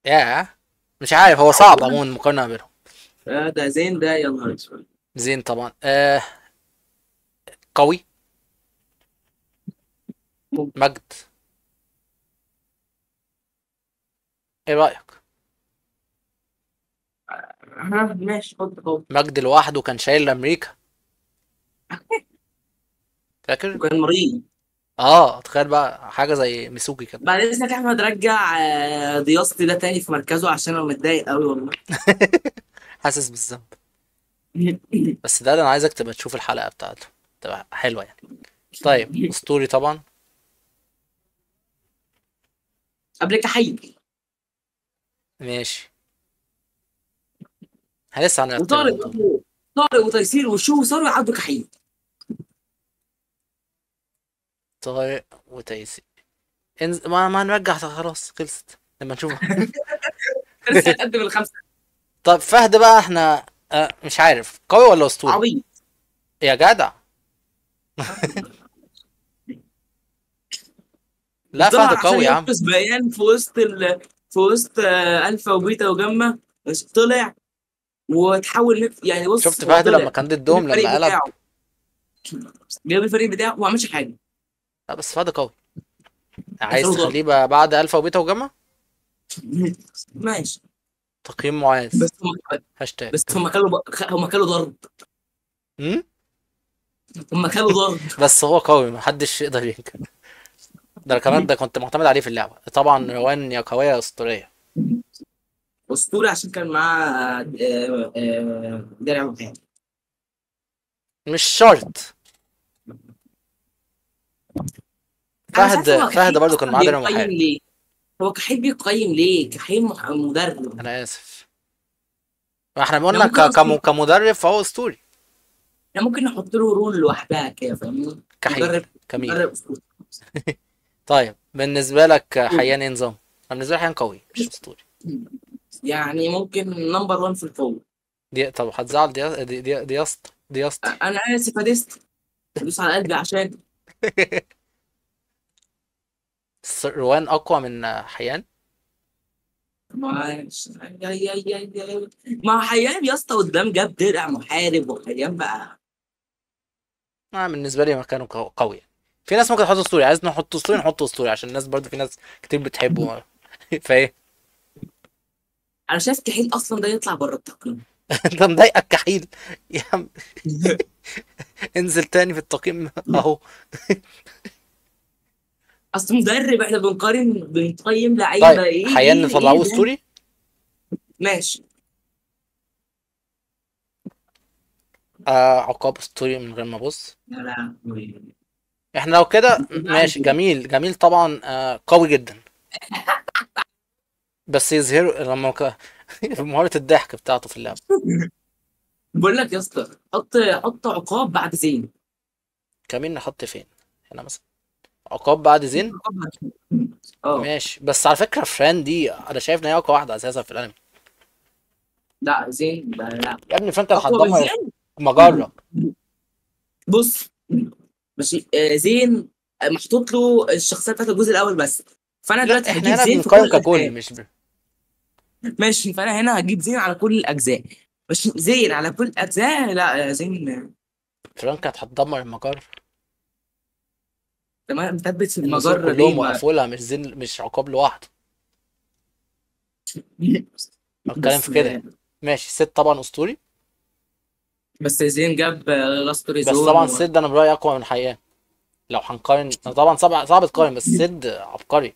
ياه. مش عارف، هو صعب عموما المقارنه بينهم. ده زين ده، يا نهار اسود. زين طبعا قوي. ممكن. مجد. ايه رايك؟ ماشي، حط اهو. مجدي لوحده كان شايل امريكا، فاكر؟ وكان مريض. اه تخيل بقى حاجه زي ميسوكي كده. بعد اذنك يا احمد، رجع دياستي ده تاني في مركزه عشان انا متضايق قوي والله. حاسس بالذنب. بس ده انا عايزك تبقى تشوف الحلقه بتاعته، تبقى حلوه يعني. طيب اسطوري طبعا. قبل كحيل. ماشي، احنا لسه وطارق هنرتبهم طبعا. برضه. طارق وتيسير وشو وصاروا يعدوا كحيل. طارق وتيسير. ما نرجع خلاص، خلصت لما نشوف. لسه هتقدم الخمسه. طب فهد بقى احنا مش عارف قوي ولا اسطوري. عبيط. يا جدع. مش لا فهد طلع عشان قوي يا عم. ينقذ بيان في وسط الفا وبيتا وجاما. مش طلع وتحول يعني شفت بص هو فهد لما طلع. كان جاب ضدهم الفريق لما قلب. بتاعه. جاب الفريق بتاعه وما عملش حاجه. لا بس فهد قوي. عايز اخره ضرب. تخليه بقى بعد الفا وبيتا وجاما. ماشي. تقييم معاذ. بس هم هاشتاج. بس هم كانوا ضرب. امم هم كانوا ضرب. بس هو قوي محدش يقدر ينكر. ده كمان ده كنت معتمد عليه في اللعبه طبعا، روان يا قويه يا اسطوريه. اسطوري عشان كان معاه درع وحيد. مش شرط. انا مش عارف فهد هو فهد كحيل برضه كان اصلا معاه درع بيقيم محارب. ليه. هو كحيل بيقيم ليه؟ كحيل مدرب. انا اسف. ما احنا ده قلنا ممكن اصلا. كمدرب فهو اسطوري. ده ممكن نحط له رول لوحدها كده، فاهمني؟ كحيل. مدرب. كميل. مدرب اسطوري. طيب بالنسبه لك حيان ايه نظام؟ أنا بالنسبه لي حيان قوي مش اسطوري. يعني ممكن نمبر 1 في القوه. دي طب هتزعل دياستي. انا اسف يا ديست. دوس على قلبي عشان. روان اقوى من حيان. ما ما حيان يا اسطى قدام جاب درع محارب وحيان بقى. بالنسبه لي مكانه قوي. في ناس ممكن تحط اسطوري، عايز نحط اسطوري نحط اسطوري عشان الناس برضو في ناس كتير بتحبه. فايه. انا شايف كحيل اصلا ده يطلع بره التقييم. انت مضايقك كحيل يا عم. انزل تاني في التقييم اهو. اصل مدرب، احنا بنقيم طيب لعيبه حيان ايه نطلعوه ده. اسطوري. ماشي. عقاب اسطوري من غير ما ابص. لا لا. احنا لو كده بتزعل ماشي، كده. جميل جميل طبعا، قوي جدا. بس يظهر لما في مهارة الضحك بتاعته في اللعبة. بقول لك يا اسطى، حط عقاب بعد زين. كمين نحط فين هنا مثلا؟ عقاب بعد زين. اه. ماشي، بس على فكرة فران دي انا شايف ان هي اقوى واحدة اساسا في الانمي. لا زين لا لا. يا ابني فران كانت اقوى من هتدمر زين. المجرة. بص. ماشي زين. محطوط له الشخصيه بتاعت الجزء الاول بس. فانا لا دلوقتي احنا هجيب هنا زين في كل بنقيم ككل الاجزاء. مش ماشي، فانا هنا هجيب زين على كل الاجزاء. مش زين على كل الاجزاء، لا زين. فران كانت هتدمر المجرة. تمام، مثبت في النزول المجره كلهم ليه ما. وقفوا لها، مش زين مش عقاب لوحده. بتكلم بس في كده يعني. ماشي ست طبعا اسطوري. بس زين جاب لاست بس ريزون طبعا سيد انا برايي اقوى من حيان. لو هنقارن طبعا صعب صعب تقارن، بس سيد عبقري.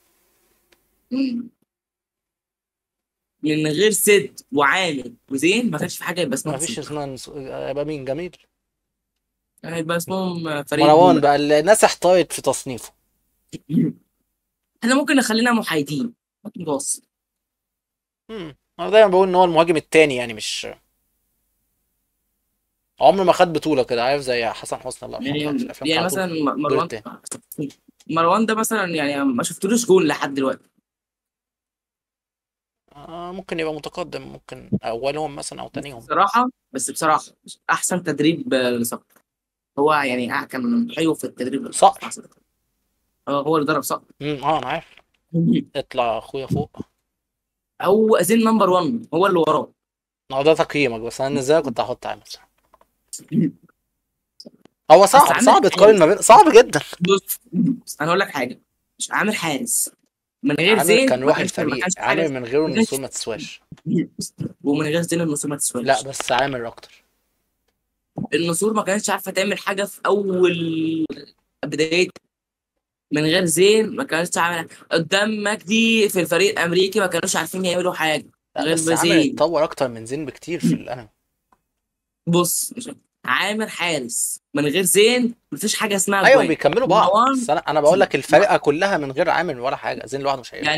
من غير سد وعامل وزين ما كانش في حاجه يبقى ما اسمها فيش سد. اسمها يبقى مين جميل. يعني يبقى اسمهم فريق مروان بولا. بقى الناس احتارت في تصنيفه. احنا ممكن نخلينا محايدين. متوسط. انا دايما بقول ان هو المهاجم التاني يعني، مش عمره ما خد بطولة كده، عارف زي حسن حسني الله يرحمه كان في الافلام كان يعني على طول مثلا الدور مروان. التاني. مروان ده مثلا يعني ما شفتلوش جول لحد دلوقتي. ممكن يبقى متقدم، ممكن اولهم مثلا او تانيهم. بصراحه احسن تدريب لصقر. هو يعني كان حلو في التدريب. صقر. هو اللي ضرب صقر. انا عارف. اطلع اخويا فوق. او زين نمبر 1 هو اللي وراه. هو ده تقييمك، بس انا ازاي كنت هحط عامل صح. هو اصل صعب عامل صعب تقارن حارس. ما بين، صعب جدا. بص. انا اقول لك حاجه. مش عامل حارس. من غير عامر زين كان ما روح كانش ما الفريق، كانش في عامر حاجه. من غيره ما النسور كانش ما تسواش. ومن غير زين النسور ما لا تسواش. بس عامر اكتر. النسور ما كانتش عارفه تعمل حاجه في اول بدايه. من غير زين ما كانش عامل قدام مجدي في الفريق الامريكي، ما كانوش عارفين يعملوا حاجه لا غير بس عامر بزين. اتطور اكتر من زين بكتير في الانمي. بص، عامر حارس من غير زين مفيش حاجه اسمها ايوه جوان. بيكملوا بعض، مروان بس انا بقول لك الفرقه كلها من غير عامر ولا حاجه، زين لوحده مش هينفع.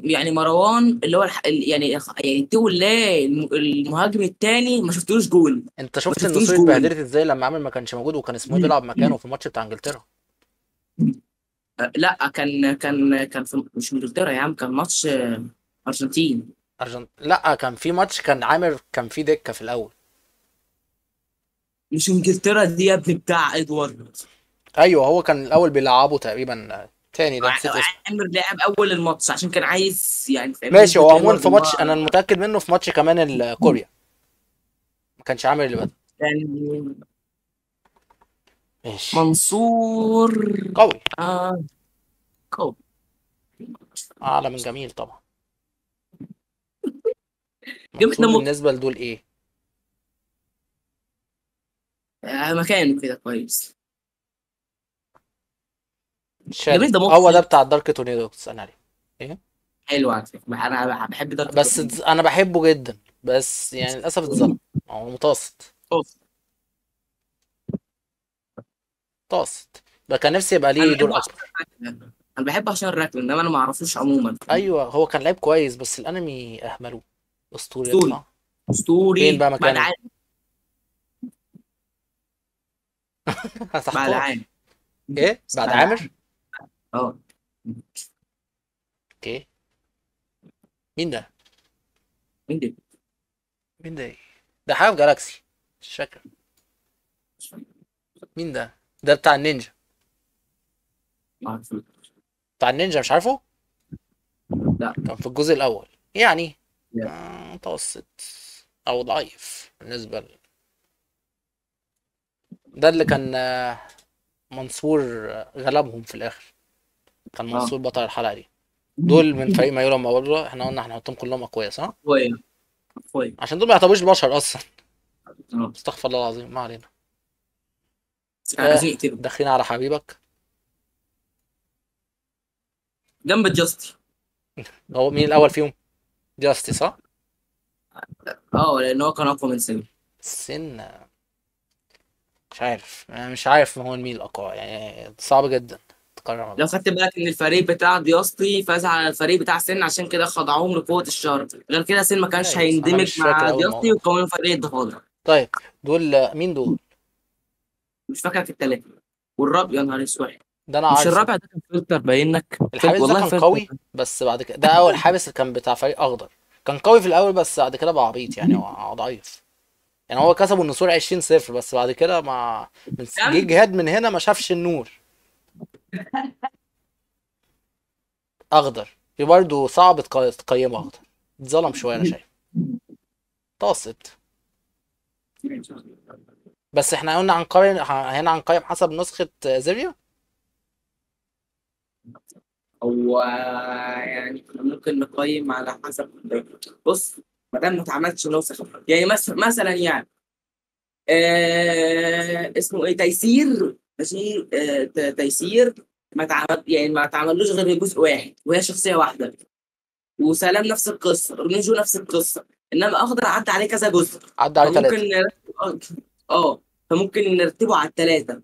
يعني مروان اللي هو يعني تو الله المهاجم التاني ما شفتلوش جول. انت ما شفت شفتلوش النسور جول. اتبهدلت ازاي لما عامر ما كانش موجود وكان اسمه بيلعب مكانه في الماتش بتاع انجلترا؟ لا، كان في مش انجلترا يا عم، كان ماتش ارجنتين. لا كان في ماتش كان عامر كان في دكه في الاول. مش انجلترا دي يا ابني بتاع ادوارد. ايوه هو كان الاول بيلعبه تقريبا، تاني ده نسيت اسمه. عامر لعب اول الماتش عشان كان عايز يعني فاهمني ماشي، يثبت هو عموما لادوارد في ان ماتش هو انا متاكد منه، في ماتش كمان كوريا ما كانش عامر اللي بدأ. يعني. ماشي. منصور. قوي. اه. قوي. اعلى من جميل طبعا. جبت منصور ده بالنسبه لدول ايه؟ مكانه كده كويس. شادو جميل ده هو ده مضحك. بتاع الدارك تورنيدو بتسألني عليه. ايه؟ حلو على فكره، انا بحب دارك بس تورنيدو. انا بحبه جدا، بس يعني للاسف اتظلم. هو متوسط. اوف. متوسط. ده كان نفسي يبقى انا ليه بحبه دور عشان اكبر. الركن. انا بحبه عشان الركن، انما انا ما اعرفوش عموما. ايوه هو كان لعيب كويس بس الانمي اهمله. اسطوري اسطوري. يطلع. فين اسطوري بقى بعد مكانه؟ عام. بعد هتحتار. عام. ايه بعد بعد عام. عامر؟ اه. اوكي. مين ده؟ مين ده؟ مين ده ايه؟ ده حاجه في جالاكسي، مش فاكر. مش فاكر. مين ده؟ ده بتاع النينجا. ما أعرفوش. بتاع النينجا مش عارفه. لا. كان في الجزء الاول يعني. لا. متوسط او ضعيف بالنسبه ده اللي كان منصور غلبهم في الاخر. كان اه. منصور بطل الحلقه دي. دول من فريق مايورا برضه، احنا قلنا هنحطهم كلهم اقوياء صح؟ اخويا. اخويا. عشان دول ما يعتبروش بشر اصلا. اه. استغفر الله العظيم، ما علينا. كانوا عايزين يقتلوا. داخلين على حبيبك. جنب جاستي. هو مين الاول فيهم؟ جاستي صح. اه، لان هو كان اقوى من سن. السن مش عارف، انا مش عارف هو مين الاقوى، يعني صعب جدا تقرر ما لو بينهم. خدت بالك ان الفريق بتاع دياستي فاز على الفريق بتاع سن، عشان كده خضعوهم لقوة الشر. غير كده سن ما كانش جايز انا هيندمج مش فاكر مع اول دياستي الموضوع ده. ويكونوا فريق الضفادع. طيب دول مين دول؟ مش فاكر في التلاته. والرابع يا نهار اسود. ده انا مش عارفه. الرابع ده كان فلتر باين لك الحارس ده والله كان فلتر. قوي بس بعد كده، ده اول حارس اللي كان بتاع فريق اخضر. كان قوي في الاول بس بعد كده بقى عبيط، يعني هو ضعيف. يعني هو كسبوا النسور 20-0 بس بعد كده ما جه كم. جهاد من هنا ما شافش النور. اخضر في برضه صعب تقيمه اخضر. اتظلم شويه انا شايف. متوسط. بس احنا قلنا هنقارن هنا هنقيم حسب نسخة زيريا. هو يعني إحنا ممكن نقيم على حسب. بص، ما دام ما اتعملتش نسخ يعني مثلا يعني اسمه ايه تيسير ماشي. تيسير ما تعملوش غير جزء واحد وهي شخصيه واحده. وسلام نفس القصه، رميجو نفس القصه. انما اخضر عدى عليه كذا جزء. عدى عليه فممكن 3. فممكن نرتبه على الثلاثه.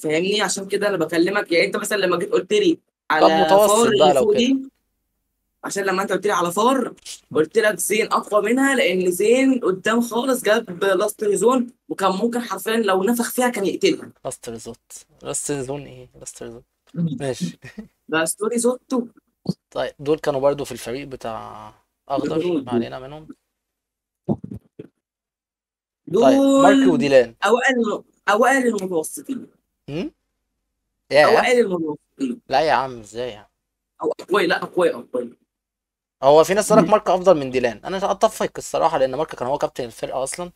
فاهمني؟ عشان كده انا بكلمك. يعني انت مثلا لما جيت قلت لي طب على فار متوسط بقى اللي لو فوق كده. دي. عشان لما انت قلت لي على فار قلت لك زين اقوى منها، لان زين قدام خالص جاب لاست ريزون وكان ممكن حرفيا لو نفخ فيها كان يقتلها. لاست ريزوت. لاست زون ايه لاست ريزوت. ماشي. ده ستوري زوتو. طيب دول كانوا برضو في الفريق بتاع اخضر، الهنود ما دول. علينا منهم. طيب مارك دول وديلان. اوائل المتوسطين. هم؟ ياه. اوائل المتوسطين. لا يا عم ازاي يعني؟ او اقوياء، لا اقوياء. هو في ناس قالك مارك افضل من ديلان، انا اتفق الصراحه لان مارك كان هو كابتن الفرقه اصلا،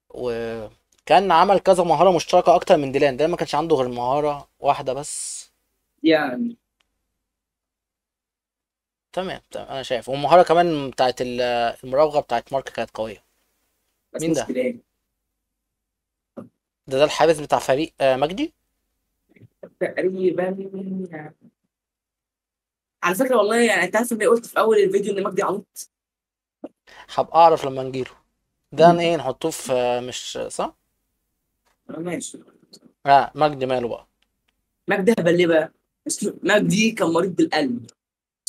وكان عمل كذا مهاره مشتركه اكتر من ديلان. ديلان ما كانش عنده غير مهاره واحده بس. يعني تمام تمام، انا شايف. والمهاره كمان بتاعت المراوغه بتاعت مارك كانت قويه. بس مين ده؟ مشكله ايه؟ ده الحارس بتاع فريق مجدي. تقريبا. على فكره والله يعني انت عارف اني قلت في اول الفيديو ان مجدي عبيط. هبقى اعرف لما نجيله. ده ايه نحطوه في مش صح؟ ماشي. مجدي ماله بقى؟ مجدي هبل ليه بقى؟ مجدي كان مريض بالقلب.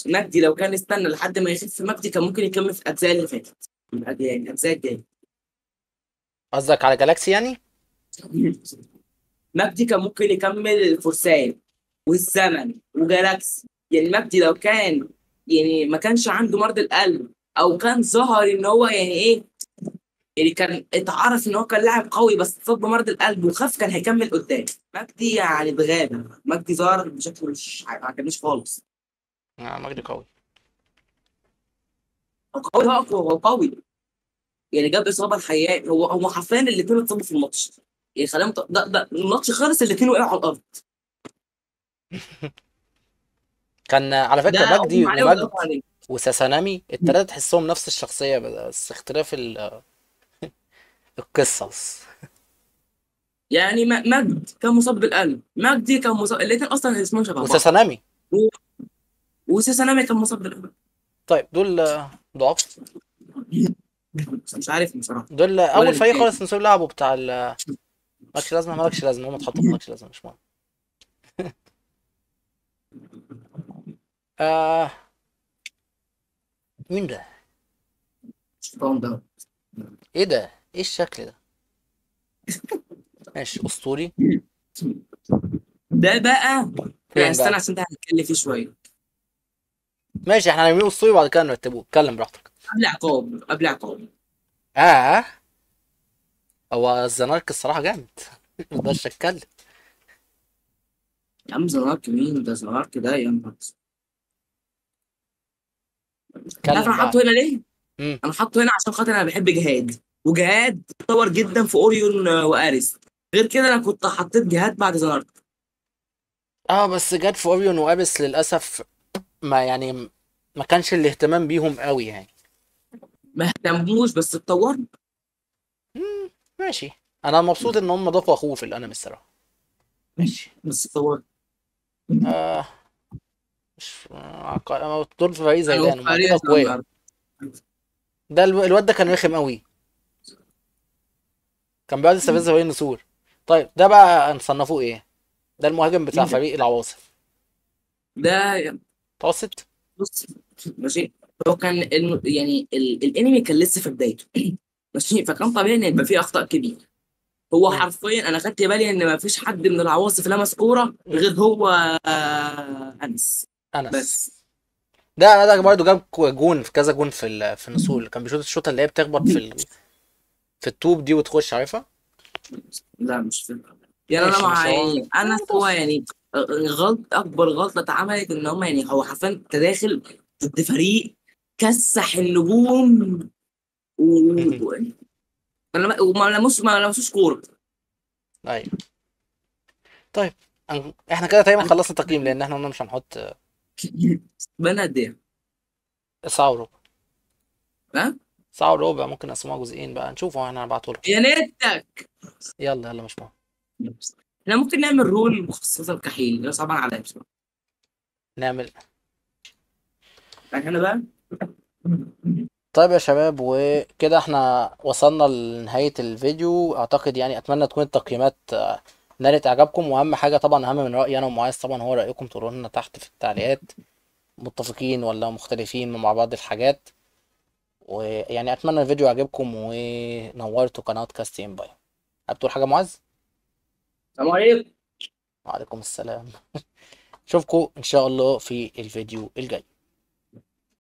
مجدي لو كان استنى لحد ما يخف، مجدي كان ممكن يكمل في الاجزاء اللي فاتت. يعني الاجزاء الجايه. قصدك على جالاكسي يعني؟ مجدي كان ممكن يكمل الفرسان والزمن وجالاكسي. يعني مجدي لو كان يعني ما كانش عنده مرض القلب، او كان ظهر ان هو يعني ايه، يعني كان اتعرف ان هو كان لاعب قوي بس اتصاب بمرض القلب وخف، كان هيكمل قدام. مجدي يعني بغابه، مجدي ظهر بشكل مش ما عجبنيش خالص. مجدي قوي. هو قوي، هو أقوى، هو قوي. يعني جاب اصابه الحياه، هو حرفيا الاثنين اتصابوا في الماتش. يعني خلاهم ده الماتش خلص الاثنين وقعوا على الارض. كان على ده فكره مجدي اغمى عليه ولا ومجد اغمى عليه؟ وساسانامي التلاتة تحسهم نفس الشخصية، بس اختلاف القصص. يعني مجد كان مصاب بالقلب، مجدي كان مصاب، الاثنين اصلا اسمهم شبه بعض. وساسانامي. و- وسيسا كان مصاب بالقلب. طيب دول ضعاف. بس مش عارف بصراحه. دول ولا أول فريق النهائي. خالص نسيب لعبه بتاع مالكش لازمة، مالكش لازمة، هم اتحطوا في مالكش لازمة مش مهم. آه مين ده؟ الشيطان ده. ايه ده؟ ايه الشكل ده؟ ماشي أسطوري. ده بقى. لا فين استنى بقى؟ عشان ده هنتكلم فيه شويه. ماشي احنا هنعمله أسطوري وبعد كده نرتبه، اتكلم براحتك. قبل عقاب، قبل عقاب. اه هو الزنارك الصراحة جامد. مقدرش اتكلم. يا عم زنارك مين ده؟ زنارك ده يا نهار أسود. انت عارف انا اتكلم بقى. حاطه هنا ليه؟ امم انا حاطه هنا عشان خاطر انا بحب جهاد، وجهاد اتطور جدا في اوريون واريس. غير كده انا كنت حطيت جهاد بعد زنارك. اه بس جت في اوريون وابس للأسف، ما يعني ما كانش الاهتمام بيهم قوي يعني. ما اهتموش بس اتطور. مم، ماشي. انا مبسوط ان هم ضافوا اخوه في الانمي الصراحه. ماشي. بس اتطور. آه مش دول في فريق زي انا ده هم اكيد وفارية اقوياء. النهارده. ده الواد ده كان رخم قوي، كان بيقعد يستفز فريق النسور. طيب ده بقى نصنفوه ايه؟ ده المهاجم بتاع مين ده؟ فريق العواصف. ده متوسط. بص. ماشي. هو كان يعني الانمي كان لسه في بدايته. ماشي، فكان طبيعي ان يبقى فيه اخطاء كبيره. هو مم. حرفيا انا خدت بالي ان ما فيش حد من العواصف لمس كوره غير هو انس. انس. بس. ده برضه جاب جون في كذا جون في النسور، اللي كان بيشوط الشوطه اللي هي بتخبط في الطوب دي وتخش، عارفها؟ لا مش فاهم. يعني انا ماشي مع مش هو. يعني انس هو متوسط. يعني اكبر غلطه اتعملت ان هم يعني هو حرفيا تداخل ضد فريق كسح النجوم و... وما لمسوش كوره. ايوه. طيب احنا كده تقريبا خلصنا التقييم، لان احنا قلنا مش هنحط بنا قد ايه؟ ساعة وربع. ها؟ ساعة وربع ممكن نقسموها جزئين بقى، نشوفه احنا هنبعته لهم. يا نتك. يلا يلا مش مهم. احنا ممكن نعمل رول مخصصه للكحيل، ده صعبان عليا بصراحه. نعمل. يعني انا بقى. طيب يا شباب، وكده احنا وصلنا لنهاية الفيديو اعتقد. يعني اتمنى تكون التقييمات نالت اعجابكم، واهم حاجة طبعا اهم من رأيي انا ومعاذ طبعا هو رأيكم، تقولوا لنا تحت في التعليقات متفقين ولا مختلفين مع بعض الحاجات. ويعني اتمنى الفيديو يعجبكم، ونورتوا قناة كاستين باي. هتقول حاجة معاذ؟ السلام عليكم. وعليكم السلام. اشوفكم ان شاء الله في الفيديو الجاي.